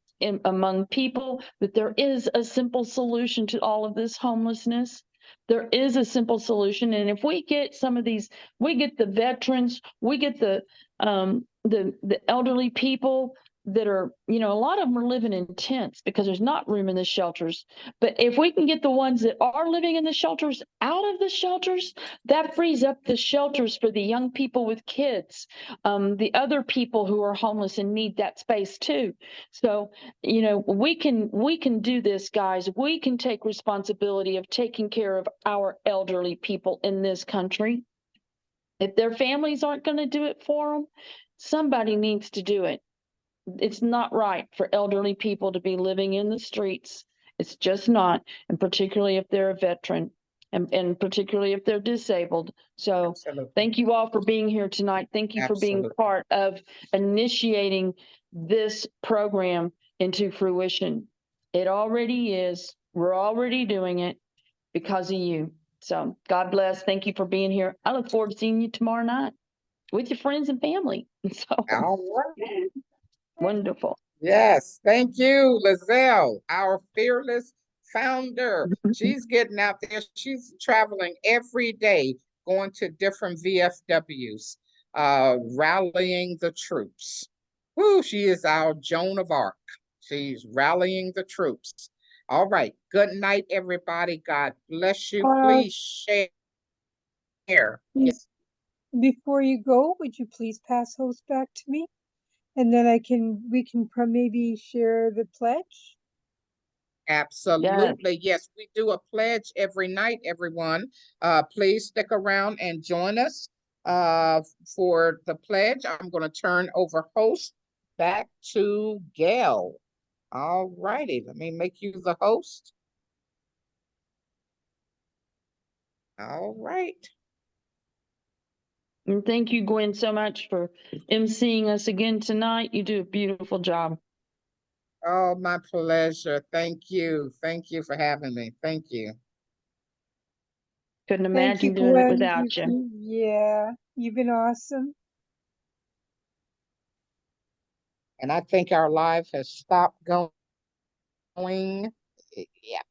among people that there is a simple solution to all of this homelessness. There is a simple solution. And if we get some of these, we get the veterans, we get the elderly people that are, a lot of them are living in tents because there's not room in the shelters. But if we can get the ones that are living in the shelters out of the shelters, that frees up the shelters for the young people with kids, the other people who are homeless and need that space too. So, we can do this, guys. We can take responsibility of taking care of our elderly people in this country. If their families aren't going to do it for them, somebody needs to do it. It's not right for elderly people to be living in the streets. It's just not, and particularly if they're a veteran, and particularly if they're disabled. So Absolutely. Thank you all for being here tonight. Thank you for being part of initiating this program into fruition. It already is. We're already doing it. because of you. So God bless. Thank you for being here. I look forward to seeing you tomorrow night with your friends and family. So All right. wonderful. Yes, thank you, Lizelle, our fearless founder. She's getting out there. She's traveling every day, going to different VFWs, rallying the troops. Whoo, she is our Joan of Arc. She's rallying the troops. All right. Good night, everybody. God bless you. Please share. Yes. Before you go, would you please pass host back to me? And then we can maybe share the pledge. Absolutely. Yes, we do a pledge every night, everyone. Please stick around and join us for the pledge. I'm going to turn over host back to Gail. All righty. Let me make you the host. All right. And thank you, Gwen, so much for emceeing us again tonight. You do a beautiful job. Oh, my pleasure. Thank you. Thank you for having me. Thank you. Couldn't Thank you, imagine doing it Gwen. without you. Yeah, you've been awesome. And I think our live has stopped going. Yeah.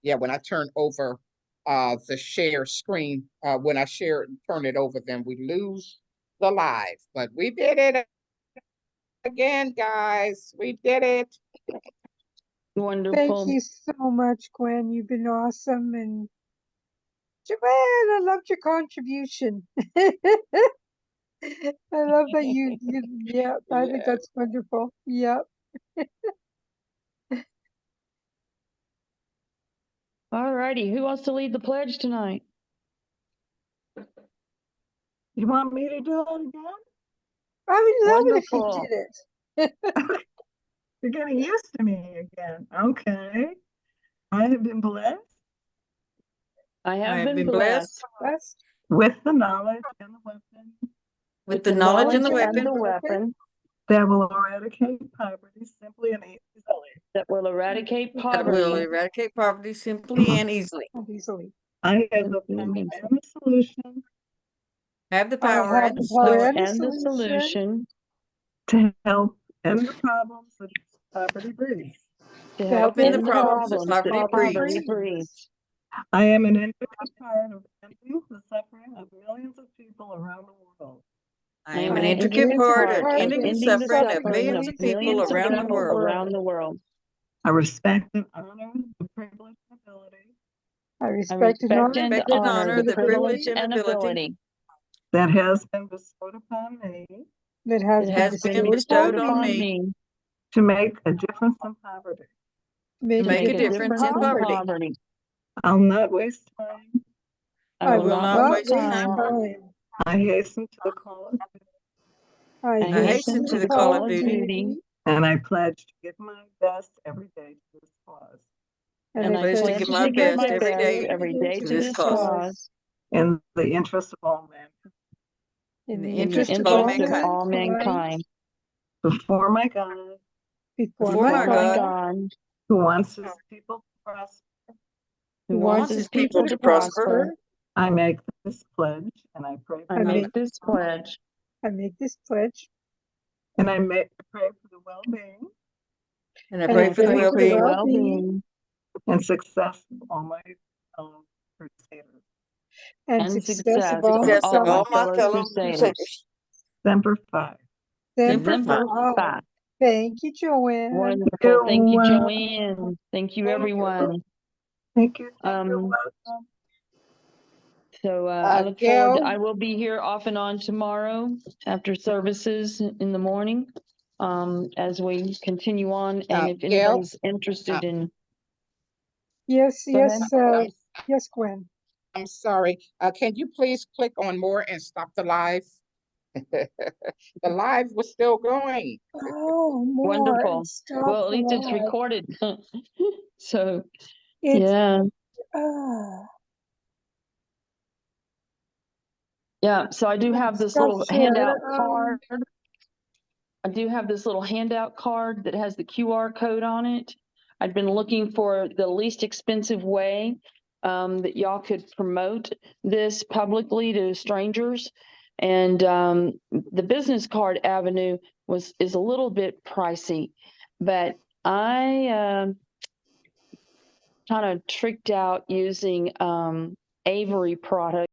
Yeah, when I turn over the share screen, when I share it and turn it over, then we lose the live. But we did it again, guys. We did it. Wonderful. Thank you so much, Gwen. You've been awesome. And Joanne, I loved your contribution. I love that yeah, I think that's wonderful. Yeah. All righty. Who wants to lead the pledge tonight? You want me to do it again? I would love it if you Wonderful. did it. You're getting used to me again. Okay. I have been blessed I have been blessed Blessed with the knowledge and the weapon with the knowledge and the and the weapon weapon that will eradicate poverty simply and easily. that will eradicate that poverty. will eradicate poverty simply and easily. easily. I have the power and the solution Have the I power have and the the power solution and the And the solution to help end the problems that poverty breeds. to to help help in end the the problems that problems poverty that breeds. poverty breeds. I am an intricate part of ending the suffering of millions of people around the world. I am an an intricate part of part ending the ending the suffering of suffering millions of of people millions of around the people world. around the world. I respect and honor the privilege and ability I I respect and respect honor and Respect and honor the the privilege privilege and and ability ability that has been bestowed upon me that that has that has been bestowed bestowed on upon me me to make a difference in poverty. to make make a a difference in poverty. I'll not waste time. I will will not not waste waste time. time. I hasten to the call of duty, I I hasten to the call of duty, and I pledge to give my best every day to this cause. and I pledge to give my best every day to to this this cause cause In the interest of all men. in the in the interest of interest all of mankind. all mankind. Before my God, before Before my my God, God, who wants his people to prosper, who wants his people to prosper, I make this pledge, and I pray I for make this pledge, I make this pledge, and I pray for the well-being and I and pray I for the pray for the well-being well-being and success of all my fellow crusaders. and and success of success all my success of all fellow my fellow crusaders. crusaders. Semper Fi. Semper Semper Fi. Fi. Thank you, Joanne. Wonderful. Thank you, Joanne. Thank you, everyone. Thank you. You're Um, welcome. so I look Gail, forward. I will be here off and on tomorrow after services in the morning, as we continue on. And if Gail, anybody's interested in, Yes, go ahead. yes, Gwen. I'm sorry. Can you please click on more and stop the live? The live was still going. Oh, more Wonderful. and stop Well, at least it's the live. recorded. So, It's, yeah. ah, Yeah. So I do have this stop little share. handout card. I do have this little handout card that has the QR code on it. I'd been looking for the least expensive way that y'all could promote this publicly to strangers. And the business card avenue is a little bit pricey, but I kind of tricked out using Avery product.